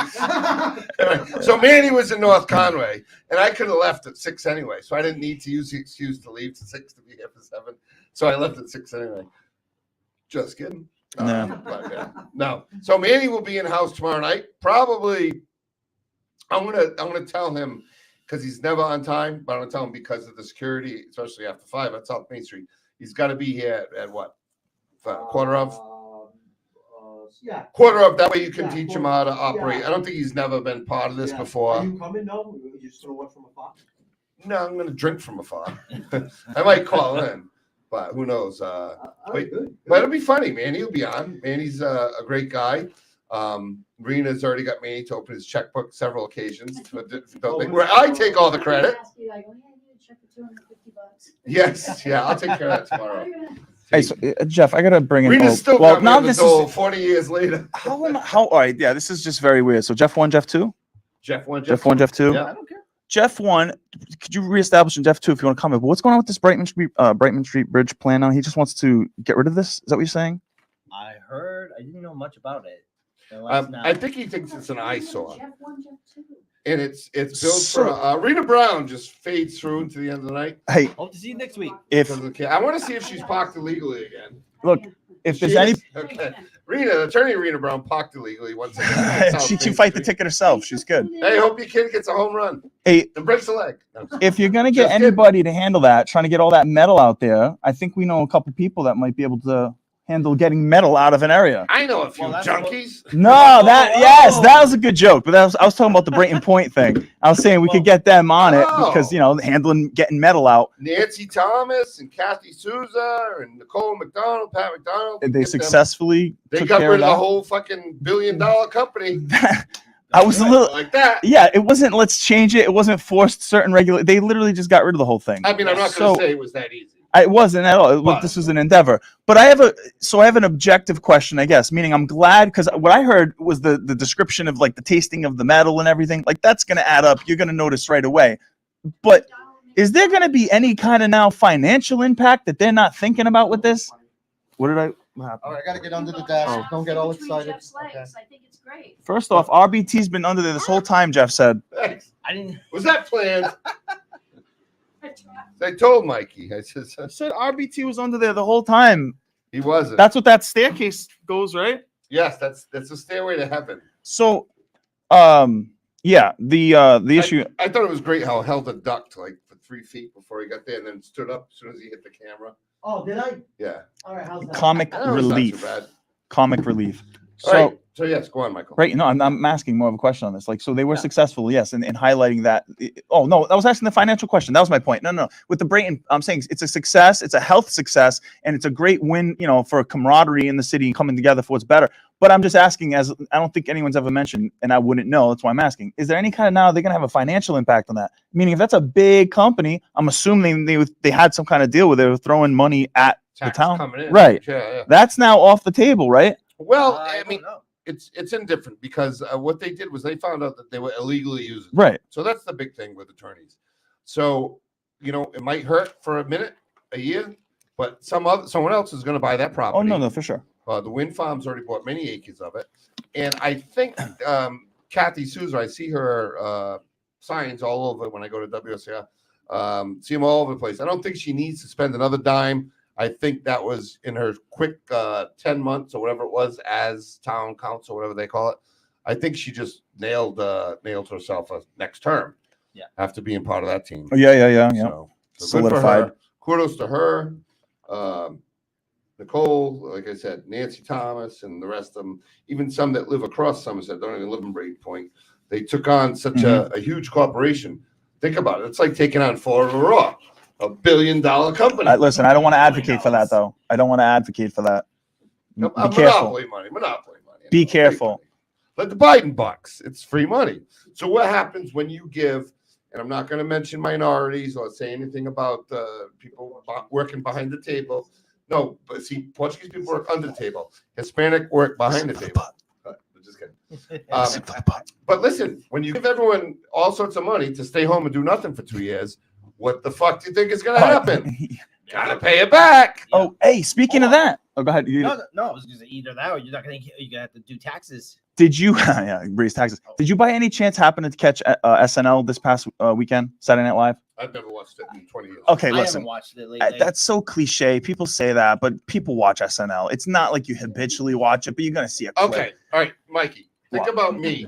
All right. So Manny was in North Conway, and I could have left at 6 anyway, so I didn't need to use the excuse to leave to 6 to be here for 7. So I left at 6 anyway. Just kidding.
No.
But, yeah. No. So Manny will be in house tomorrow night. Probably. I'm gonna tell him because he's never on time, but I'm gonna tell him because of the security, especially after 5 at South Main Street. He's got to be here at what? Quarter of.
Yeah.
Quarter of. That way you can
Yeah,
teach him
quarter-
how to operate.
yeah.
I don't think he's never been part of this
Yeah.
before.
Are you coming? No, you're just gonna watch from afar.
No, I'm gonna drink from afar. I might call in, but who knows? Wait,
Good.
but it'll be funny. Manny will be on. Manny's a great guy. Rena's already got Manny to open his checkbook several occasions. Where I take all the credit. Yes, yeah, I'll take care of that tomorrow.
Hey, so, Jeff, I gotta bring in.
Rena's still
well,
got me
now
on the
this
dole
is
40 years later.
how am I, how. All right, yeah, this is just very weird. So Jeff 1, Jeff 2,
Jeff 1,
Jeff 1, Jeff 2.
Yeah.
I don't care.
Jeff 1. Could you reestablish in Jeff 2 if you want to comment? But what's going on with this Brightman Street Bridge plan now? He just wants to get rid of this. Is that what you're saying?
I heard. I didn't know much about it. unless now-
I think he thinks it's an eyesore.
Jeff 1, Jeff 2.
And it's built for Rena Brown just fades through into the end of the night.
Hey,
Hope to see you next week.
if
Because of the I want to see if she's parked illegally again.
look, if there's
She
any,
is? Okay. Attorney Rena Brown parked illegally once again.
she can fight the ticket herself. She's good.
Hey, hope your kid gets a home run
Hey,
and breaks a leg. No.
if you're gonna get
Just kidding.
anybody to handle that, trying to get all that metal out there, I think we know a couple people that might be able to handle getting metal out of an area.
I know a few
Well, that's
junkies.
No, yes,
Oh.
that was a good joke. But I was talking about the Brayton Point thing. I was saying we could get them on it because handling getting metal out.
Nancy Thomas and Kathy Souza and Nicole McDonald, Pat McDonald.
They
get them.
successfully
They
took
got
care
rid of the
that.
whole fucking $billion company.
I was a little
like that.
Yeah, it wasn't let's change it. It wasn't forced certain regular. They literally just got rid of the whole thing.
I mean, I'm not going to say it was that easy.
It wasn't at all.
But-
This was an endeavor. But I have an objective question, I guess, meaning I'm glad because what I heard was the description of like the tasting of the metal and everything. Like that's going to add up. You're going to notice right away. But is there going to be any kind of now financial impact that they're not thinking about with this? What did I? What happened?
All right, I gotta get under the desk.
Yeah,
Don't get all
between
excited.
Jeff's legs.
Okay.
I think it's great.
First off, RBT's been under there this whole time, Jeff said.
Thanks.
I didn't.
Was that planned? I told Mikey. I
I
said
said RBT was under there the whole time.
he wasn't.
That's what that staircase goes, right?
Yes, that's a stairway to heaven.
So, yeah, the issue.
I thought it was great how it held a duck to like for 3 feet before he got there, and then stood up as soon as he hit the camera.
Oh, did I?
Yeah,
All right, how's that?
Comic
that was not too
relief.
bad.
Comic relief.
All
So.
right. So yes, go on, Michael.
Right. No, I'm asking more of a question on this. Like, so they were
Yeah.
successful, yes, in highlighting that. Oh, no, I was asking the financial question. That was my point. No. With the Brayton, I'm saying it's a success. It's a health success. And it's a great win, for camaraderie in the city and coming together for what's better. But I'm just asking, as I don't think anyone's ever mentioned, and I wouldn't know. That's why I'm asking. Is there any kind of now they're going to have a financial impact on that? Meaning if that's a big company, I'm assuming they had some kind of deal where they were throwing money at
Tax
the town.
coming in.
Right.
Yeah.
That's now off the table, right?
Well,
I
I mean,
don't know.
it's indifferent because what they did was they found out that they were illegally using it.
Right.
So that's the big thing with attorneys. So it might hurt for a minute, a year, but someone else is going to buy that property.
Oh, no, for sure.
The wind farm's already bought many acres of it, and I think Kathy Souza, I see her signs all over when I go to WSCR. See them all over the place. I don't think she needs to spend another dime. I think that was in her quick 10 months or whatever it was as town council, whatever they call it. I think she just nailed herself a next term.
Yeah.
After being part of that team.
Oh, yeah.
So good for
Solidified.
her. Kudos to her. Nicole, like I said, Nancy Thomas and the rest of them, even some that live across Somerset, don't even live in Brayton Point. They took on such a huge corporation. Think about it. It's like taking on Florida Raw, $1 billion company.
Listen, I don't want to advocate for that, though. I don't want to advocate for that. Be careful.
Monopoly money.
Be
Free
careful.
money. Like the Biden bucks. It's free money. So what happens when you give, and I'm not going to mention minorities or say anything about people working behind the table. No, but see, Portuguese people work under the table. Hispanic work behind the table. Just kidding. But listen, when you give everyone all sorts of money to stay home and do nothing for 2 years, what the fuck do you think is going to happen? Gotta pay it back.
Oh, hey, speaking of that. Oh, go ahead.
No, I was going to say either that or you're gonna have to do taxes.
Did you raise taxes? Did you by any chance happen to catch SNL this past weekend, Saturday Night Live?
I've never watched it in 20 years.
Okay,
I
listen.
haven't watched it lately.
That's so cliche. People say that, but people watch SNL. It's not like you habitually watch it, but you're gonna see a clip.
Okay, all right, Mikey. Think
What?
about me.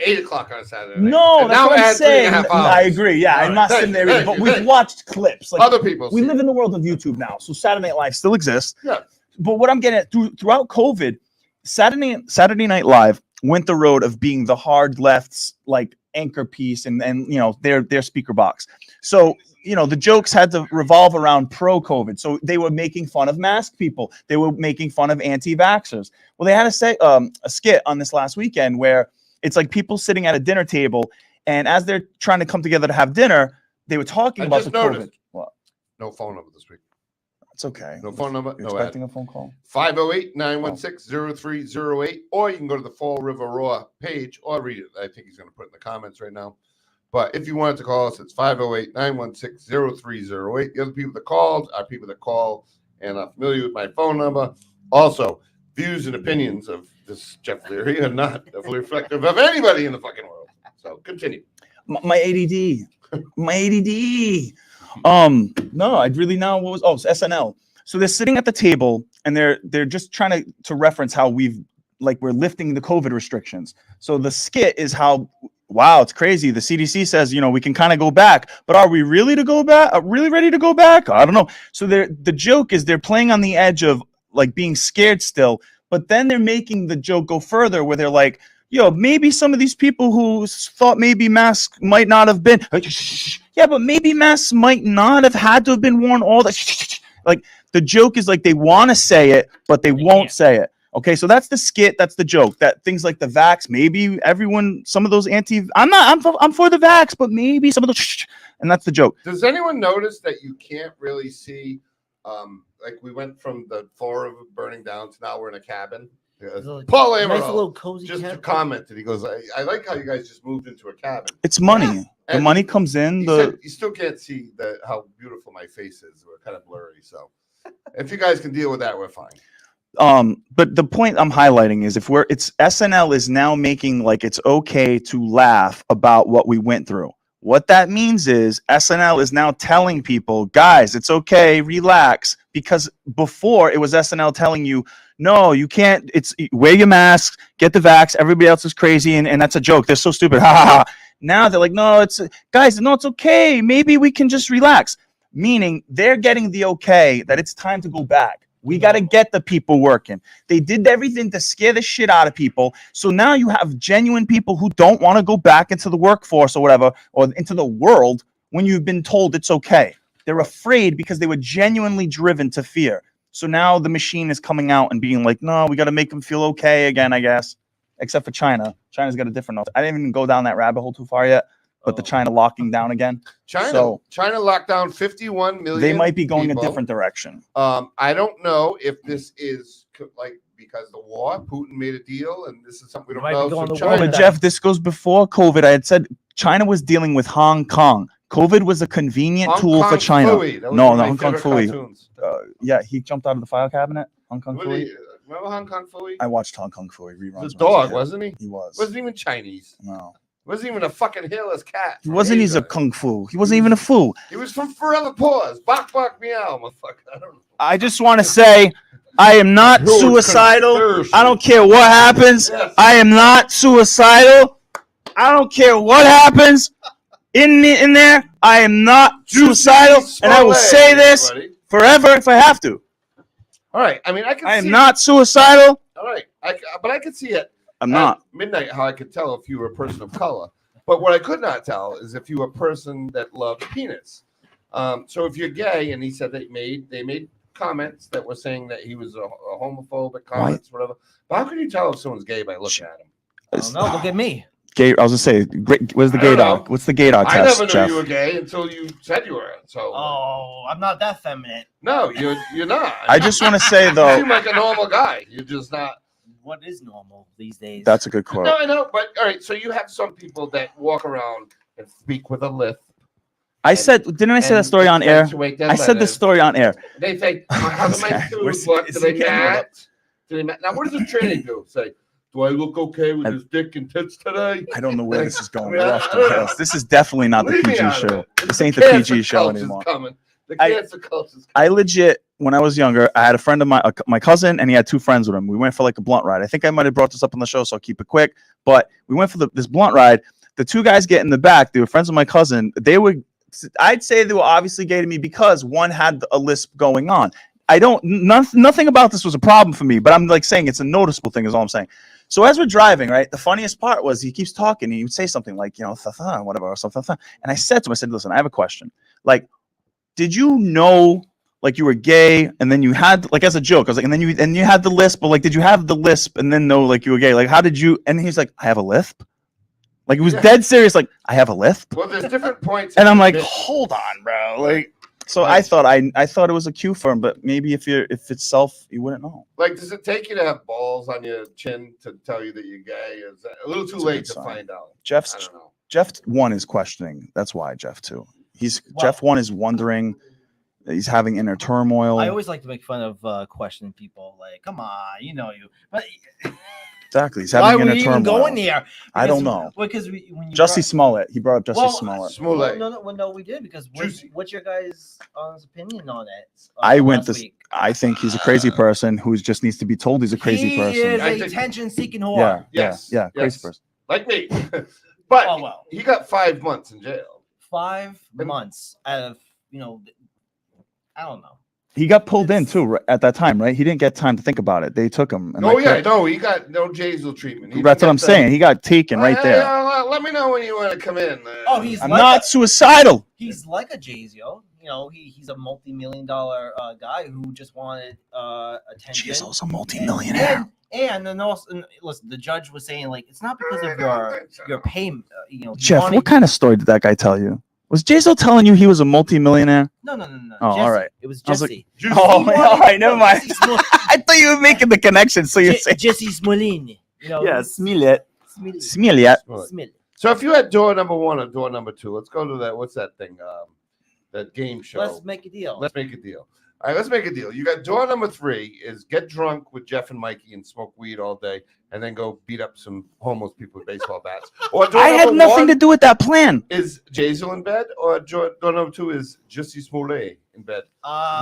8 o'clock on a Saturday night.
No,
And
that's
now
what I'm
add
saying.
3.5
I
hours.
agree. Yeah,
All
I'm
right.
not
Thank
sitting there,
you,
either,
thank
but
you,
we've watched clips. Like
Other people.
we
see
live
it.
in the world of YouTube now, so Saturday Night Live still exists.
Yeah.
But what I'm getting at throughout COVID, Saturday Night Live went the road of being the hard left's like anchor piece and their speaker box. So the jokes had to revolve around pro-COVID. So they were making fun of mask people. They were making fun of anti-vaxxers. Well, they had a skit on this last weekend where it's like people sitting at a dinner table, and as they're trying to come together to have dinner, they were talking
I
about
just
the COVID.
noticed.
What?
No phone number this week.
It's okay.
No phone number.
You're
No
expecting
ad.
a phone call?
508-916-0308. Or you can go to the Fall River Raw page or read it. I think he's going to put it in the comments right now. But if you wanted to call us, it's 508-916-0308. The other people that called are people that call and are familiar with my phone number. Also, views and opinions of this Jeff Leary are not reflective of anybody in the fucking world. So continue.
My ADD. My ADD. No, I'd really know what was it's SNL. So they're sitting at the table and they're just trying to reference how we're lifting the COVID restrictions. So the skit is how, wow, it's crazy. The CDC says, we can kind of go back, but are we really to go back? Really ready to go back? I don't know. So the joke is they're playing on the edge of like being scared still. But then they're making the joke go further where they're like, yo, maybe some of these people who thought maybe masks might not have been, yeah, but maybe masks might not have had to have been worn all that. Like the joke is like they want to say it, but they won't say it. Okay, so that's the skit. That's the joke. That things like the vax, maybe everyone, some of those I'm for the vax, but maybe some of those, and that's the joke.
Does anyone notice that you can't really see, like we went from the floor of burning down to now we're in a cabin? Paul Amaro,
nice little cozy
just
cabin.
commented. He goes, I like how you guys just moved into a cabin.
It's money. The
And
money comes in.
He said you still can't see how beautiful my face is. We're kind of blurry. So if you guys can deal with that, we're fine.
But the point I'm highlighting is it's SNL is now making like it's okay to laugh about what we went through. What that means is SNL is now telling people, guys, it's okay, relax. Because before it was SNL telling you, no, you can't. It's wear your masks, get the vax. Everybody else is crazy, and that's a joke. They're so stupid. Ha ha ha. Now they're like, no, it's guys, no, it's okay. Maybe we can just relax. Meaning they're getting the okay that it's time to go back. We got to get the people working. They did everything to scare the shit out of people. So now you have genuine people who don't want to go back into the workforce or whatever, or into the world when you've been told it's okay. They're afraid because they were genuinely driven to fear. So now the machine is coming out and being like, no, we got to make them feel okay again, I guess. Except for China. China's got a different note. I didn't even go down that rabbit hole too far yet. But the China locking down again.
China locked down 51 million.
They might be going
people.
a different direction.
I don't know if this is like because the war, Putin made a deal, and this is something we don't know. So China,
but Jeff, this goes before COVID. I had said China was dealing with Hong Kong. COVID was a convenient tool for China. No, Hong Kong Fooey. Yeah, he jumped out of the file cabinet. Hong Kong Fooey.
Remember Hong Kong Fooey?
I watched Hong Kong Fooey reruns.
The dog, wasn't he?
He was.
Wasn't even Chinese.
No.
Wasn't even a fucking hairless cat.
He wasn't. He's a kung fu. He wasn't even a fool.
He was from Forever Paws. Bok bok meow, motherfucker. I don't know.
I just want to say, I am not suicidal. I don't care what happens. Yes. I am not suicidal. I don't care what happens in there. I am not suicidal, and I will say this forever if I have to.
All right. I mean, I
am not suicidal.
All right. But I can see it.
I'm not.
Midnight, how I could tell if you were a person of color. But what I could not tell is if you were a person that loved penis. So if you're gay, and he said they made comments that were saying that he was a homophobic comments, whatever. But how can you tell if someone's gay by looking at him?
I don't know. Look at me.
Gay. I was gonna say, where's the gay dog? What's the gay dog test?
I never knew
Jeff?
you were gay until you said you were. So.
Oh, I'm not that feminine.
No, you're not.
I just want to say though,
you seem like a normal guy. You're just not.
What is normal these days?
That's a good quote.
No, I know, but all right. So you have some people that walk around and speak with a lisp.
Didn't I say that story on air? I said this story on air.
They say, how do my shoes look? Do they match? Now, what does a tranny do? Say, do I look okay with his dick and tits today?
I don't know where this is going. This is definitely not the PG show. This ain't the PG show anymore.
The cancer culture's coming.
I legit, when I was younger, I had a friend of my cousin, and he had two friends with him. We went for like a blunt ride. I think I might have brought this up on the show, so I'll keep it quick. But we went for this blunt ride. The two guys get in the back. They were friends with my cousin. I'd say they were obviously gay to me because one had a lisp going on. Nothing about this was a problem for me, but I'm like saying it's a noticeable thing is all I'm saying. So as we're driving, right, the funniest part was he keeps talking and he would say something like, whatever, or something. And I said to him, listen, I have a question. Like, did you know, like, you were gay and then you had, like, as a joke, I was like, and you had the lisp, but like, did you have the lisp and then know, like, you were gay? Like, how did you, and he's like, I have a lisp. Like, it was dead serious. Like, I have a lisp.
Well, there's different points.
And I'm like, hold on, bro. Like, so I thought it was a cue for him, but maybe if it's self, you wouldn't know.
Like, does it take you to have balls on your chin to tell you that you're gay? Is that a little too late to find out?
Jeff 1 is questioning. That's why Jeff 2. Jeff 1 is wondering. He's having inner turmoil.
I always like to make fun of questioning people. Like, come on, you. But
exactly, he's having inner turmoil. Why are we even
going there?
I don't know.
Because when
Jussie Smollett, he brought up Jussie Smollett.
No, we did because what's your guys' opinion on it?
I think he's a crazy person who just needs to be told he's a crazy person.
He is a attention-seeking whore.
Yeah, crazy person.
Like me. But he got 5 months in jail.
5 months out of, I don't know.
He got pulled in too at that time, right? He didn't get time to think about it. They took him. And
Oh yeah, no, he got no Jazel treatment. He
that's what
didn't
I'm
get the-
saying. He got taken right
Hey,
there.
let me know when you want to come in.
Oh, he's
I'm
like
not suicidal.
he's like a Jay-Z-O. You know, he's a multi-million-dollar guy who just wanted attention.
Jazel's a multi-millionaire.
And then also, and listen, the judge was saying like it's not because of your payment. You know, he
Jeff,
wanted-
what kind of story did that guy tell you? Was Jazel telling you he was a multi-millionaire?
No.
Oh,
Jesse.
all right.
It was
I was like,
Jesse.
Oh,
wanted-
all right, never mind.
Jesse Smol-
I thought you were making the connection. So you're saying,
Jesse Smolin. You know,
yeah, Smilet.
Smil-
Smilet.
Smil-
So if you had door number 1 or door number 2, let's go to that. What's that thing? That game show.
Let's make a deal.
Let's make a deal. All right, let's make a deal. You got door number 3 is get drunk with Jeff and Mikey and smoke weed all day, and then go beat up some homeless people with baseball bats. Or door
I had
number
nothing
1
to do with that plan.
is Jazel in bed, or door number 2 is Jussie Smollett in bed,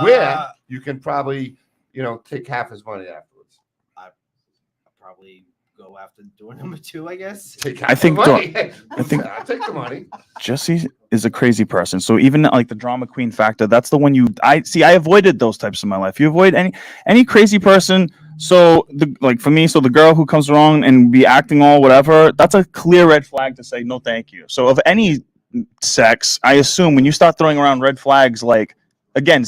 where you can probably, take half his money afterwards.
I'll probably go after door number 2, I guess.
Take
I
half
think
the money.
I think-
I'll take the money.
Jesse is a crazy person. So even like the drama queen factor, that's the one I avoided those types in my life. You avoid any crazy person. So for me, so the girl who comes around and be acting all whatever, that's a clear red flag to say no thank you. So of any sex, I assume when you start throwing around red flags, like again,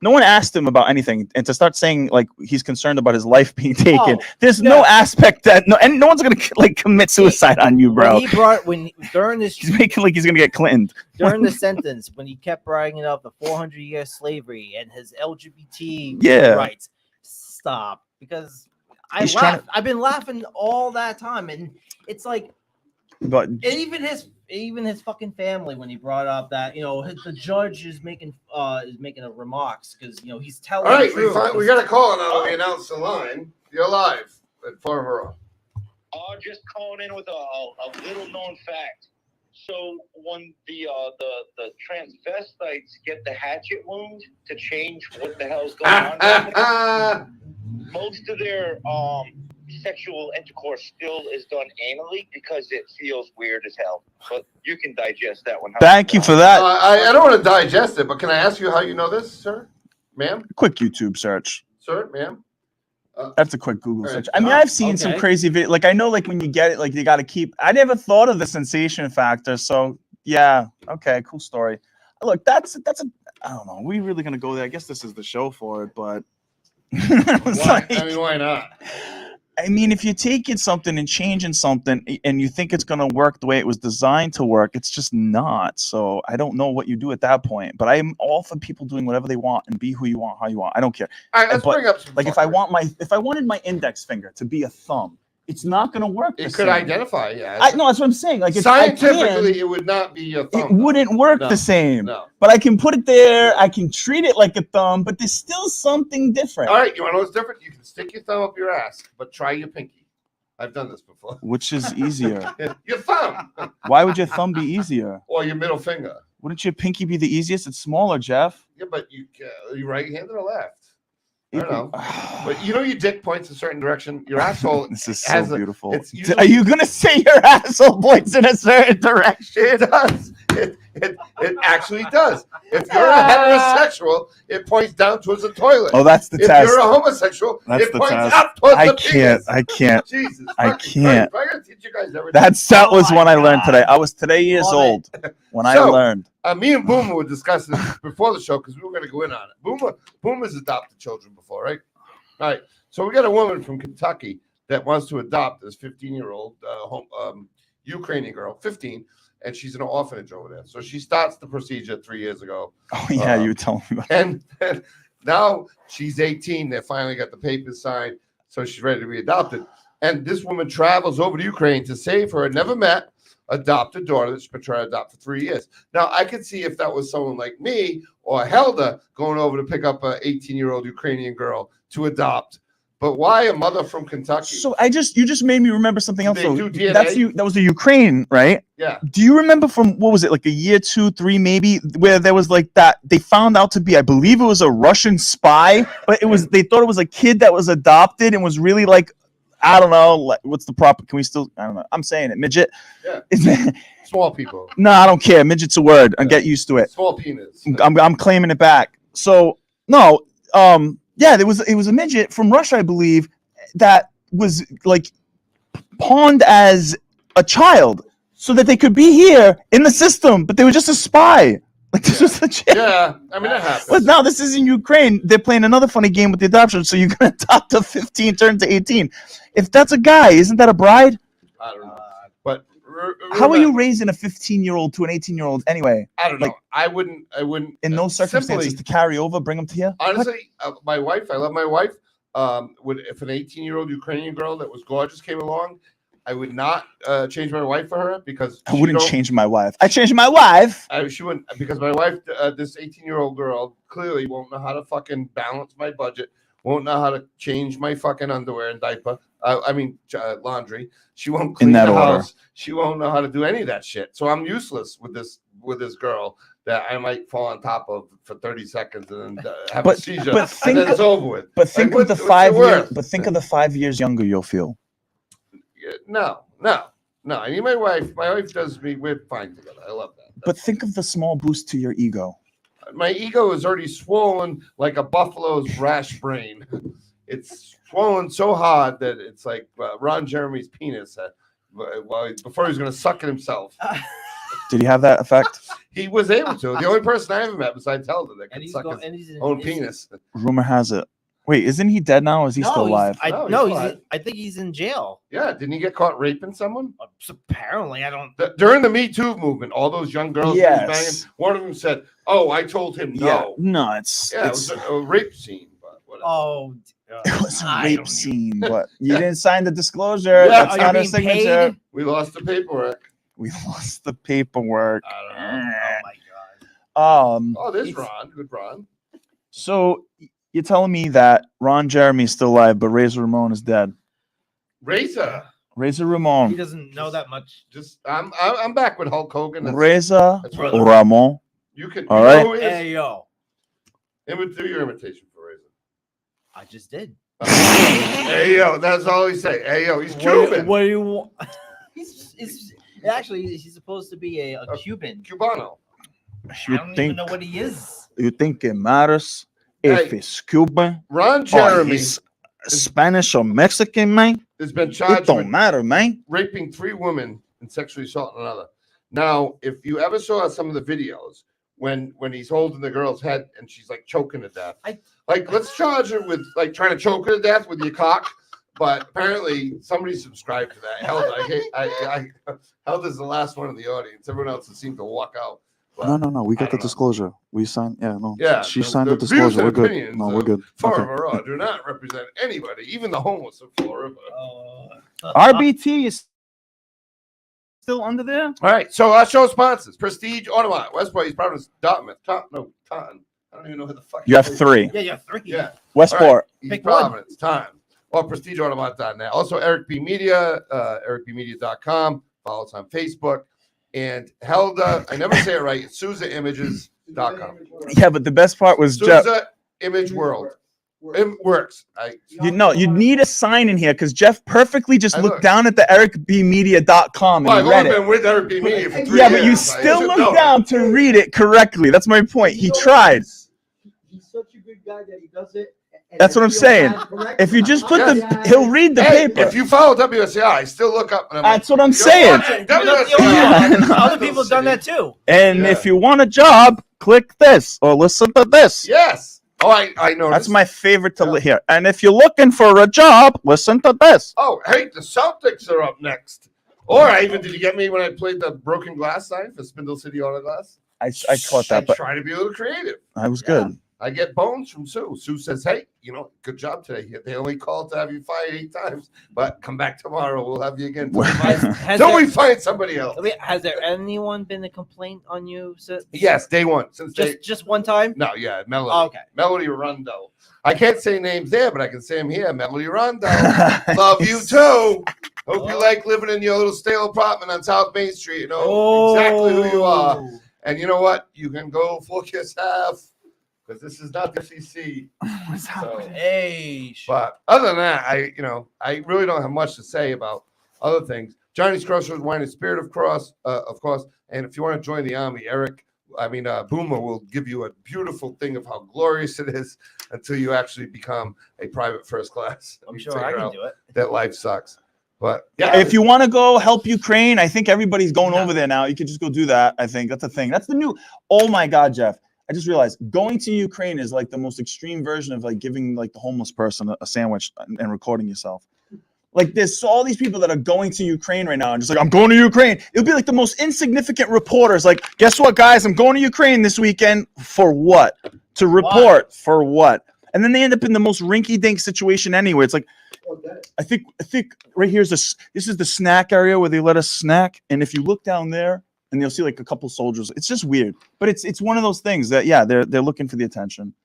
no one asked him about anything, and to start saying like he's concerned about his life being taken, there's no aspect that no one's gonna like commit suicide on you, bro.
During this
He's making like he's gonna get Clinton.
during the sentence when he kept bragging up the 400-year slavery and his LGBT rights, stop, because I've been laughing all that time, and it's like,
But
even his fucking family when he brought up that the judge is making remarks because he's telling.
All right,
the truth.
we got a call now that we announced the line. You're live at Farver.
Just calling in with a little known fact. So when the transvestites get the hatchet wound to change what the hell's going on, most of their sexual intercourse still is done anally because it feels weird as hell. But you can digest that one.
thank you for that.
I don't want to digest it, but can I ask you how you know this, sir, ma'am,
Quick YouTube search.
sir, ma'am?
That's a quick Google
All right.
search. I mean, I've seen some
Okay.
crazy video. Like I know, like when you get it, like you got to keep. I never thought of the sensation factor. So yeah, okay, cool story. Look, that's a. I don't know. We really gonna go there? I guess this is the show for it, but. It's
Why?
like-
Why not?
I mean, if you're taking something and changing something and you think it's going to work the way it was designed to work, it's just not. So I don't know what you do at that point. But I'm all for people doing whatever they want and be who you want, how you want. I don't care.
All right, let's
But,
bring up some.
Like if I wanted my index finger to be a thumb, it's not going to work.
it
the
could
same.
identify, yeah.
No, that's what I'm saying. Like if I
Scientifically,
can,
it would not be a
it
thumb.
wouldn't work
No,
the same.
No.
But I can put it there. I can treat it like a thumb, but there's still something different.
All right, you want to know what's different? You can stick your thumb up your ass, but try your pinky. I've done this before.
Which is easier?
Your thumb
Why would your thumb be easier?
or your middle finger.
Wouldn't your pinky be the easiest? It's smaller, Jeff.
Yeah, but you right-handed or left? I don't know. But your dick points a certain direction. Your asshole.
This is
has
so
a-
beautiful.
it's
Are
usually-
you gonna say your asshole points in a certain direction?
It does. It actually does. If you're a heterosexual, it points down towards the toilet.
Oh, that's the
if
test.
you're a homosexual,
That's
it
the
points
test.
up towards
I
the
can't.
penis.
I can't.
Jesus,
I
fucking
can't.
Christ. I gotta teach you guys everything.
That was
Oh
when I
my
learned
God.
today. I was today years
Love
old when I
So-
learned.
Me and Boomer were discussing this before the show because we were going to go in on it. Boomer's adopted children before, right? All right. So we got a woman from Kentucky that wants to adopt this 15-year-old Ukrainian girl, 15, and she's in an orphanage over there. So she starts the procedure 3 years ago,
Oh yeah, you were telling me about.
and now she's 18. They finally got the papers signed, so she's ready to be adopted. And this woman travels over to Ukraine to save her never met adopted daughter that she's been trying to adopt for 3 years. Now, I could see if that was someone like me or Helda going over to pick up an 18-year-old Ukrainian girl to adopt. But why a mother from Kentucky?
So you just made me remember something else.
They
though.
do DNA?
That was the Ukraine, right?
Yeah.
Do you remember from what was it, like a year, 2, 3, maybe, where there was like that they found out to be, I believe it was a Russian spy, but they thought it was a kid that was adopted and was really like, I don't know, like what's the proper? Can we still? I don't know. I'm saying it, midget.
Yeah.
Is it,
Small people.
no, I don't care. Midget's a word. I
Yeah.
get used to it.
Small penis.
I'm claiming it back. So no, yeah, it was a midget from Russia, I believe, that was like pawned as a child so that they could be here in the system, but they were just a spy. Like this was legit.
Yeah, I mean that happens.
But now this is in Ukraine. They're playing another funny game with the adoption. So you're gonna adopt a 15 turn to 18. If that's a guy, isn't that a bride?
I don't know. But
How are you raising a 15-year-old to an 18-year-old anyway?
I don't know.
Like,
I wouldn't.
In those circumstances,
simply,
to carry over, bring them to you.
honestly, my wife. I love my wife. If an 18-year-old Ukrainian girl that was gorgeous came along, I would not change my wife for her because
I wouldn't change my wife. I changed my wife.
She wouldn't, because my wife, this 18-year-old girl, clearly won't know how to fucking balance my budget. Won't know how to change my fucking underwear and diaper. Laundry. She won't clean the house. She won't know how to do any of that shit. So I'm useless with this girl that I might fall on top of for 30 seconds and then have a seizure, and then it's over with.
But think of the 5 years. But think of the 5 years younger you'll feel.
No. I mean, my wife does me. We're fine together. I love that.
But think of the small boost to your ego.
My ego is already swollen like a buffalo's rash brain. It's swollen so hard that it's like Ron Jeremy's penis before he was going to suck it himself.
Did he have that effect?
He was able to. The only person I ever met besides Helder that could suck his own penis.
Rumor has it. Wait, isn't he dead now? Or is he still alive?
I think he's in jail.
Yeah, didn't he get caught raping someone?
Apparently, I don't.
During the Me Too movement, all those young girls he was banging, one of them said, "Oh, I told him no."
Yeah, no, it's
it was a rape scene, but whatever.
Oh,
it was a rape scene, but you didn't sign the disclosure.
Yeah,
that's not a signature.
Paid?
We lost the paperwork.
We lost the paperwork.
I don't know.
Oh my god.
Oh, there's Ron. Good Ron.
So you're telling me that Ron Jeremy's still alive, but Razor Ramon is dead.
Razor
He
Ramon.
doesn't know that much.
Just I'm back with Hulk Hogan.
Razor
that's right.
Ramon.
You can
all right.
Hey yo,
do your imitation for Razor.
I just did.
Hey yo, that's all he say. Hey yo, he's Cuban.
What do you want? He's supposed to be a Cuban.
Cubano.
I don't even know what he is.
You think it matters if he's Cuban?
Ron Jeremy,
he's Spanish or Mexican, man?
Has been charged.
It don't matter, man.
Raping 3 women and sexually assaulting another. Now, if you ever saw some of the videos when he's holding the girl's head and she's like choking to death, let's charge her with like trying to choke her to death with your cock. But apparently somebody subscribed to that. Helder's the last one in the audience. Everyone else has seemed to walk out. But
No. We got the disclosure. We signed. Yeah, no.
Yeah,
she signed the disclosure. We're good. No, we're good.
Florida Raw do not represent anybody, even the homeless of Florida.
RBT is still under there.
All right, so our show sponsors: Prestige Automat, Westport, Providence, Dartmouth, Taunton. I don't even know who the fuck.
You have 3.
Yeah, you have 3.
Yeah,
Westport.
Right.
Pick
Providence, Taunton. Or PrestigeAutomat.net. Also, Eric B. Media, ericbmedia.com. Follow us on Facebook. And Helda, I never say it right, it's SouzaImages.com.
Yeah, but the best part was Jeff.
Souza Image World. It works.
You need a sign in here because Jeff perfectly just looked down at the ericbmedia.com and
I've
read
only
it.
been with Eric B. Media for 3 years.
Yeah, but you still look down to read it correctly. That's my point. He tried.
He's such a good guy that he does it.
That's what I'm saying. If you just put he'll read the paper.
If you follow WSCI, I still look up and I'm
That's what I'm saying.
Other people have done that too.
And if you want a job, click this or listen to this.
Yes. Oh, I know.
That's my favorite to hear. And if you're looking for a job, listen to this.
Oh, hey, the Celtics are up next. Or did you get me when I played the broken glass sign for Spindle City Auto Glass?
I caught that.
I try to be a little creative.
I was good.
I get bones from Sue. Sue says, hey, good job today. They only called to have you fired 8 times, but come back tomorrow. We'll have you again. We find somebody else.
Has there anyone been a complaint on you?
Yes, day one.
Just one time?
No, yeah, Melody.
Oh, okay.
Melody Rondo. I can't say names there, but I can say them here. Melody Rondo. Love you too. Hope you like living in your little stale apartment on South Main Street. You know exactly who you are. And you know what? You can go fuck yourself. Because this is not the FCC.
What's happening?
Hey.
But other than that, I really don't have much to say about other things. Johnny's Crossroads Wine and Spirit, of course. And if you want to join the army, Eric Boomer will give you a beautiful thing of how glorious it is until you actually become a private first class.
I'm
You
sure I
figure
can
out
do it.
that life sucks. But yeah,
if you want to go help Ukraine, I think everybody's going over there now. You can just go do that. I think that's the thing. That's the new. Oh my God, Jeff! I just realized going to Ukraine is like the most extreme version of like giving like the homeless person a sandwich and recording yourself. Like there's all these people that are going to Ukraine right now and just like, I'm going to Ukraine. It would be like the most insignificant reporters. Like, guess what, guys? I'm going to Ukraine this weekend. For what? To report. For what? And then they end up in the most rinky-dink situation anyway. It's like, I think right here's this is the snack area where they let us snack. And if you look down there and you'll see like a couple soldiers, it's just weird. But it's one of those things that, yeah, they're looking for the attention.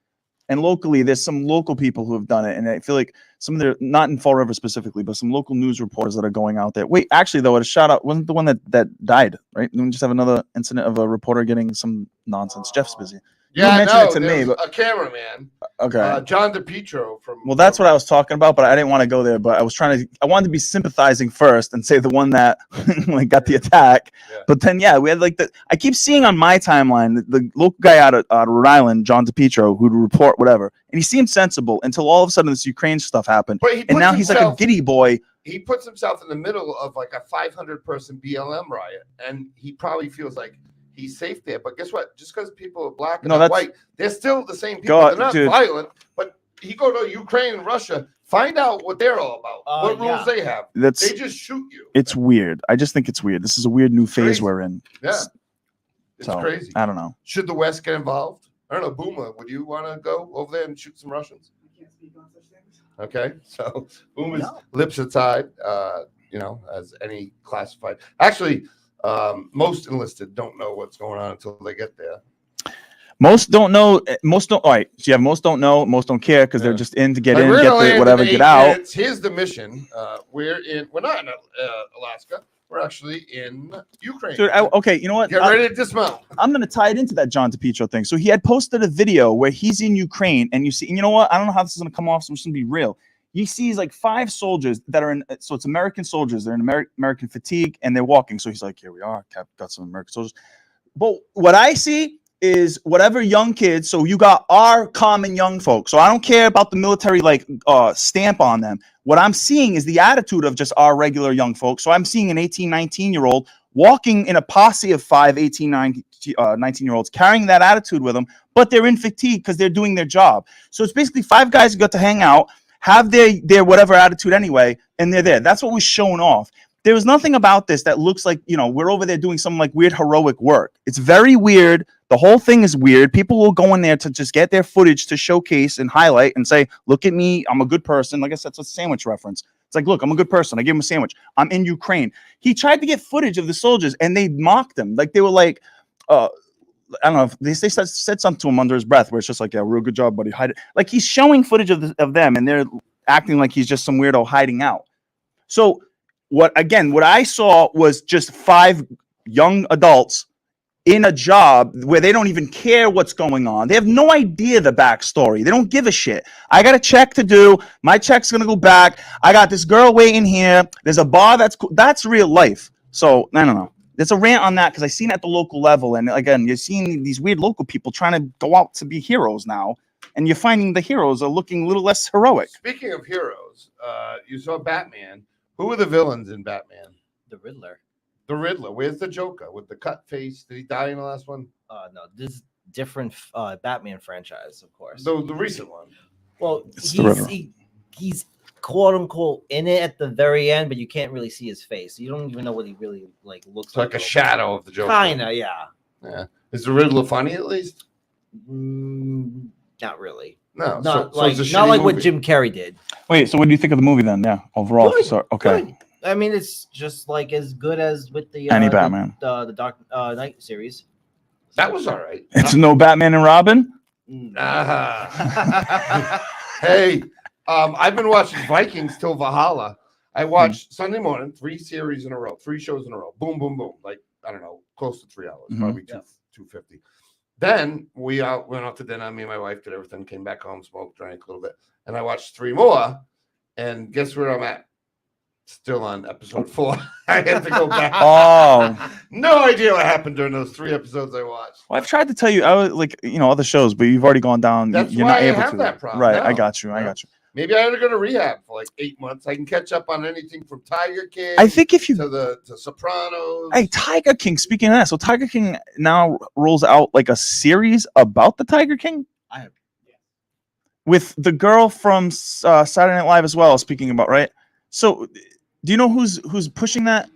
And locally, there's some local people who have done it. And I feel like some of their, not in Fall River specifically, but some local news reporters that are going out there. Wait, actually, though, a shout out wasn't the one that died, right? We just have another incident of a reporter getting some nonsense. Jeff's busy. You mentioned it to me, but
a cameraman.
Okay.
John DePietro from.
Well, that's what I was talking about, but I didn't want to go there. But I wanted to be sympathizing first and say the one that like got the attack.
Yeah.
But then, yeah, we had like I keep seeing on my timeline the local guy out of Rhode Island, John DePietro, who'd report whatever, and he seemed sensible until all of a sudden this Ukraine stuff happened, and now he's like a giddy boy.
He puts himself in the middle of like a 500-person BLM riot, and he probably feels like he's safe there. But guess what? Just because people are black and not white, they're still the same people. They're not violent, but he go to Ukraine and Russia, find out what they're all about, what rules they have. They just shoot you.
It's weird. I just think it's weird. This is a weird new phase we're in.
Yeah, it's crazy.
I don't know.
Should the West get involved? I don't know. Boomer, would you want to go over there and shoot some Russians?
I can't speak on such things.
Okay, so Boomer's lips are tied. As any classified. Actually, most enlisted don't know what's going on until they get there.
Most don't know. Most don't. All right. So yeah, most don't know. Most don't care because they're just in to get in, get whatever, get out.
Here's the mission. We're not in Alaska. We're actually in Ukraine.
Dude, okay, you know what?
Get ready to dismount.
I'm going to tie it into that John DePietro thing. So he had posted a video where he's in Ukraine, and you see, and you know what? I don't know how this is going to come off, so I'm just going to be real. You see, he's like 5 soldiers that are in, so it's American soldiers. They're in American fatigue, and they're walking. So he's like, here we are, got some American soldiers. But what I see is whatever young kids, so you got our common young folks. So I don't care about the military stamp on them. What I'm seeing is the attitude of just our regular young folks. So I'm seeing an 18, 19-year-old walking in a posse of 5, 18, 19-year-olds, carrying that attitude with them, but they're in fatigue because they're doing their job. So it's basically 5 guys who got to hang out, have their whatever attitude anyway, and they're there. That's what was shown off. There was nothing about this that looks like, we're over there doing some like weird heroic work. It's very weird. The whole thing is weird. People will go in there to just get their footage to showcase and highlight and say, look at me. I'm a good person. Like I said, it's a sandwich reference. It's like, look, I'm a good person. I gave him a sandwich. I'm in Ukraine. He tried to get footage of the soldiers and they mocked him. Like they were like, I don't know if they said something to him under his breath where it's just like, yeah, real good job, buddy. Hide it. Like he's showing footage of them and they're acting like he's just some weirdo hiding out. So what I saw was just 5 young adults in a job where they don't even care what's going on. They have no idea the backstory. They don't give a shit. I got a check to do. My check's going to go back. I got this girl waiting here. There's a bar that's cool. That's real life. So I don't know. There's a rant on that because I seen it at the local level. And again, you're seeing these weird local people trying to go out to be heroes now. And you're finding the heroes are looking a little less heroic.
Speaking of heroes, you saw Batman. Who were the villains in Batman?
The Riddler.
The Riddler. Where's the Joker with the cut face? Did he die in the last one?
No, this is different Batman franchise, of course.
The recent one.
Well, he's quote unquote in it at the very end, but you can't really see his face. You don't even know what he really looks like.
Like a shadow of the Joker.
Kinda, yeah.
Yeah. Is the Riddler funny at least?
Not really.
No,
not like what Jim Carrey did.
Wait, so what do you think of the movie then? Yeah, overall.
Good,
so, okay.
Good. I mean, it's just like as good as with the
any Batman,
the Dark Knight series.
That was all right.
It's no Batman and Robin.
Hey, I've been watching Vikings till Valhalla. I watched Sunday morning 3 series in a row, 3 shows in a row. Boom, boom, boom. Like I don't know, close to 3 hours, probably 250. Then we went out to dinner. Me and my wife did everything. Came back home, smoked, drank a little bit, and I watched 3 more. And guess where I'm at Still on episode 4. I had to go back.
Oh,
No idea what happened during those 3 episodes I watched.
well, I've tried to tell you, I was like, other shows, but you've already gone down.
That's
You're
why
not
I
able
have
to.
that problem
Right, I
now,
got you.
you
I
know?
got you.
Maybe I had to go to rehab for like 8 months. I can catch up on anything from Tiger King
I think if you
to Sopranos.
Hey, Tiger King. Speaking of that, so Tiger King now rolls out like a series about the Tiger King.
I have.
With the girl from Saturday Night Live as well. Speaking about right. So, do you know who's pushing that?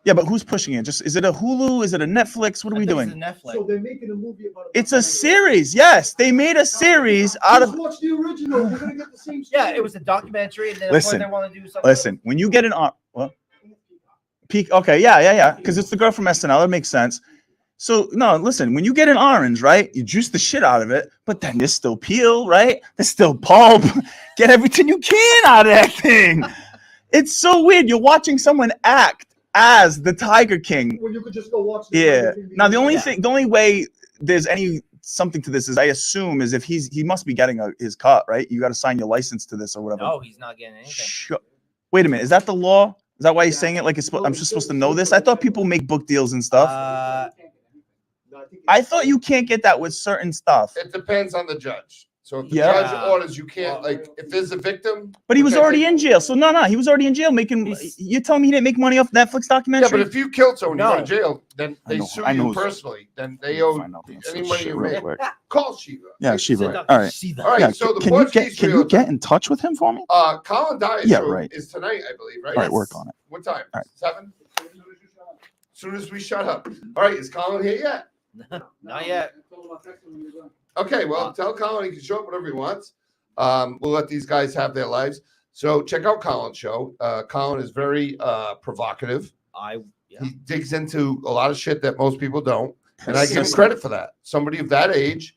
Yeah, but who's pushing it? Just is it a Hulu? Is it a Netflix? What are we doing?
It's a Netflix.
So they're making a movie about it.
It's a series. Yes, they made a series out of.
Just watch the original. You're gonna get the same story.
Yeah, it was a documentary, and then
Listen,
they want to do something.
Listen, when you get an what? Peak. Okay, yeah. Because it's the girl from SNL. It makes sense. So no, listen. When you get an orange, right, you juice the shit out of it, but then there's still peel, right? There's still pulp. Get everything you can out of that thing. It's so weird. You're watching someone act as the Tiger King.
When you could just go watch. The
Yeah.
Tiger King
Now the
video.
only way there's any something to this is I assume is if he must be getting his cut, right? You got to sign your license to this or whatever.
No, he's not getting anything.
Wait a minute. Is that the law? Is that why he's saying it like I'm just supposed to know this? I thought people make book deals and stuff. I thought you can't get that with certain stuff.
It depends on the judge. So if the
Yeah.
judge orders, you can't like if there's a victim.
But he was
which I
already
think-
in jail. So no, he was already in jail making. You're telling me he didn't make money off Netflix documentary?
Yeah, but if you killed someone, you go
No.
to jail. Then
I
they
know-
sue
I know
you
who's-
personally. Then they owe
Find out the answer to
any
this
money
shit
you
real
make.
quick.
Call Shiva.
Yeah,
It's
Shiva.
a
Right. All right.
See that.
All right.
Yeah,
So the
can you
Portuguese
get in touch with him for me?
Colin Dyer
Yeah,
show
right.
is tonight, I believe, right?
All right, work on it.
What time?
All right.
7? As soon as we shut up. All right, is Colin here yet?
Not yet.
Okay, well, tell Colin he can show up whenever he wants. We'll let these guys have their lives. So check out Colin's show. Colin is very provocative.
Yeah.
He digs into a lot of shit that most people don't, and I give him credit for that. Somebody of that age.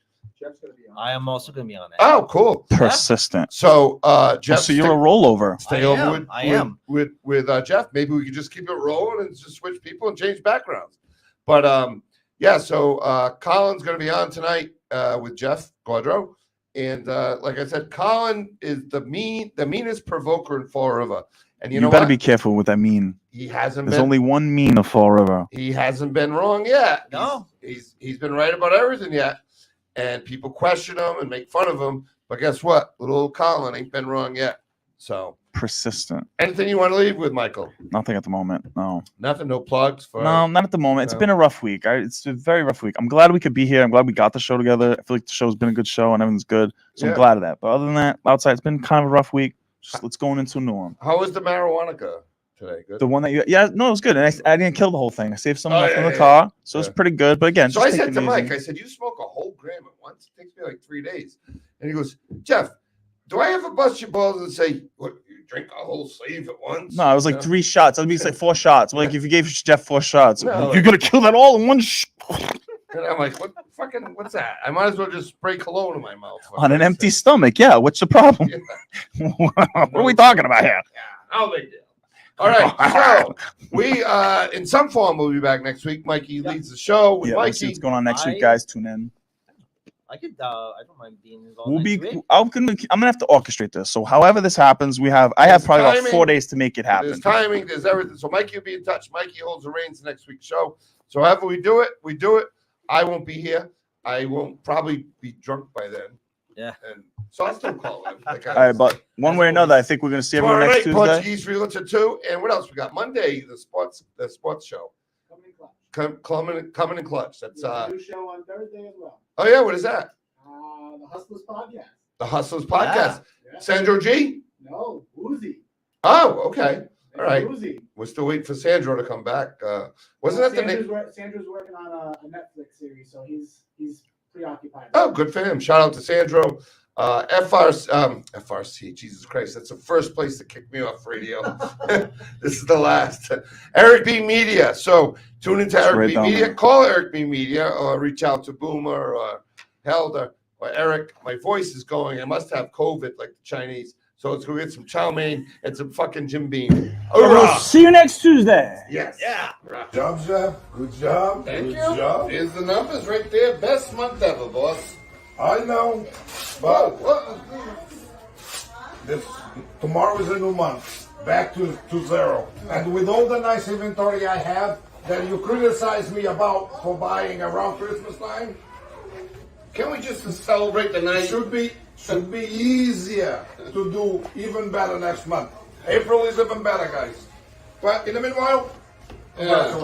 I am also going to be on it.
Oh, cool.
Persistent.
So Jeff,
So you're a rollover.
stay
I
over
am, I am.
with Jeff. Maybe we can just keep it rolling and just switch people and change backgrounds. But yeah, so Colin's going to be on tonight with Jeff Gaudreau. And like I said, Colin is the meanest provoker in Fall River. And you know
better
what?
be careful with that mean.
He hasn't
There's
been
only one mean of Fall River.
he hasn't been wrong yet.
No.
He's been right about everything yet. And people question him and make fun of him. But guess what? Little old Colin ain't been wrong yet. So
Persistent.
anything you want to leave with, Michael?
Nothing at the moment. No.
Nothing, no plugs for
No, not at the moment. It's
no.
been a rough week. It's a very rough week. I'm glad we could be here. I'm glad we got the show together. I feel like the show's been a good show and everything's good. So
Yeah.
I'm glad of that. But other than that, outside, it's been kind of a rough week. Just let's go into a new one.
How was the marijuana today? Good.
The one that it was good. And I didn't kill the whole thing. I saved some
Oh,
left
yeah,
in the
yeah,
car. So it's
yeah.
pretty good. But again,
So
just
I
take
said
it
to
easy.
Mike, I said, you smoke a whole gram at once? It takes me like 3 days. And he goes, Jeff, do I ever bust your balls and say, what, you drink a whole sleeve at once?
No, it was like 3 shots. I'd be like 4 shots. Like if you gave Jeff 4 shots,
No.
you're gonna kill that all in one
And I'm like, what's that? I might as well just spray cologne in my mouth.
on an empty stomach. Yeah, what's the problem? What are we talking about here?
Yeah, no big deal. All right, so we in some form we'll be back next week. Mikey leads the show with
Yeah, let's see
Mikey.
what's going on next week, guys. Tune in.
I don't mind being involved.
We'll
next
be.
week.
I'm gonna have to orchestrate this. So however this happens, I have
There's
probably about
timing.
4 days to make it happen.
There's timing, there's everything. So Mikey will be in touch. Mikey holds the reins next week's show. So however we do it, we do it. I won't be here. I won't probably be drunk by then.
Yeah.
And so I'll still call him. Like
All right, but one way or another, I think we're gonna see everyone
tomorrow
next
night,
Tuesday.
Portuguese Realtor 2. And what else we got? Monday, the sports show. Coming in clutch. That's
new show on Thursday as well.
oh yeah, what is that?
The Hustlers podcast.
The Hustlers podcast. Sandro G?
No, Uzi.
Oh, okay. All right.
Uzi.
We're still waiting for Sandro to come back. Wasn't that the name?
Sandro's working on a Netflix series, so he's preoccupied.
Oh, good for him. Shout out to Sandro. FRC, Jesus Christ, that's the first place to kick me off radio. This is the last. Eric B. Media. So tune into Eric
right
B.
down
Media.
there.
Call Eric B. Media or reach out to Boomer or Helder or Eric. My voice is going. I must have COVID like the Chinese. So let's go get some chow mein and some fucking Jim Beam. Hoorah!
See you next Tuesday.
Yes.
Yeah.
Good
job, Jeff. Good job.
Thank
Good
you.
job.
Here's the numbers right there. Best month ever, boss.
I know,
Whoa,
but
what?
this tomorrow is a new month. back to zero. And with all the nice inventory I have that you criticize me about for buying around Christmas time,
Can we just celebrate the night?
should be easier to do even better next month. April is even better, guys. But in the meanwhile, congratulations.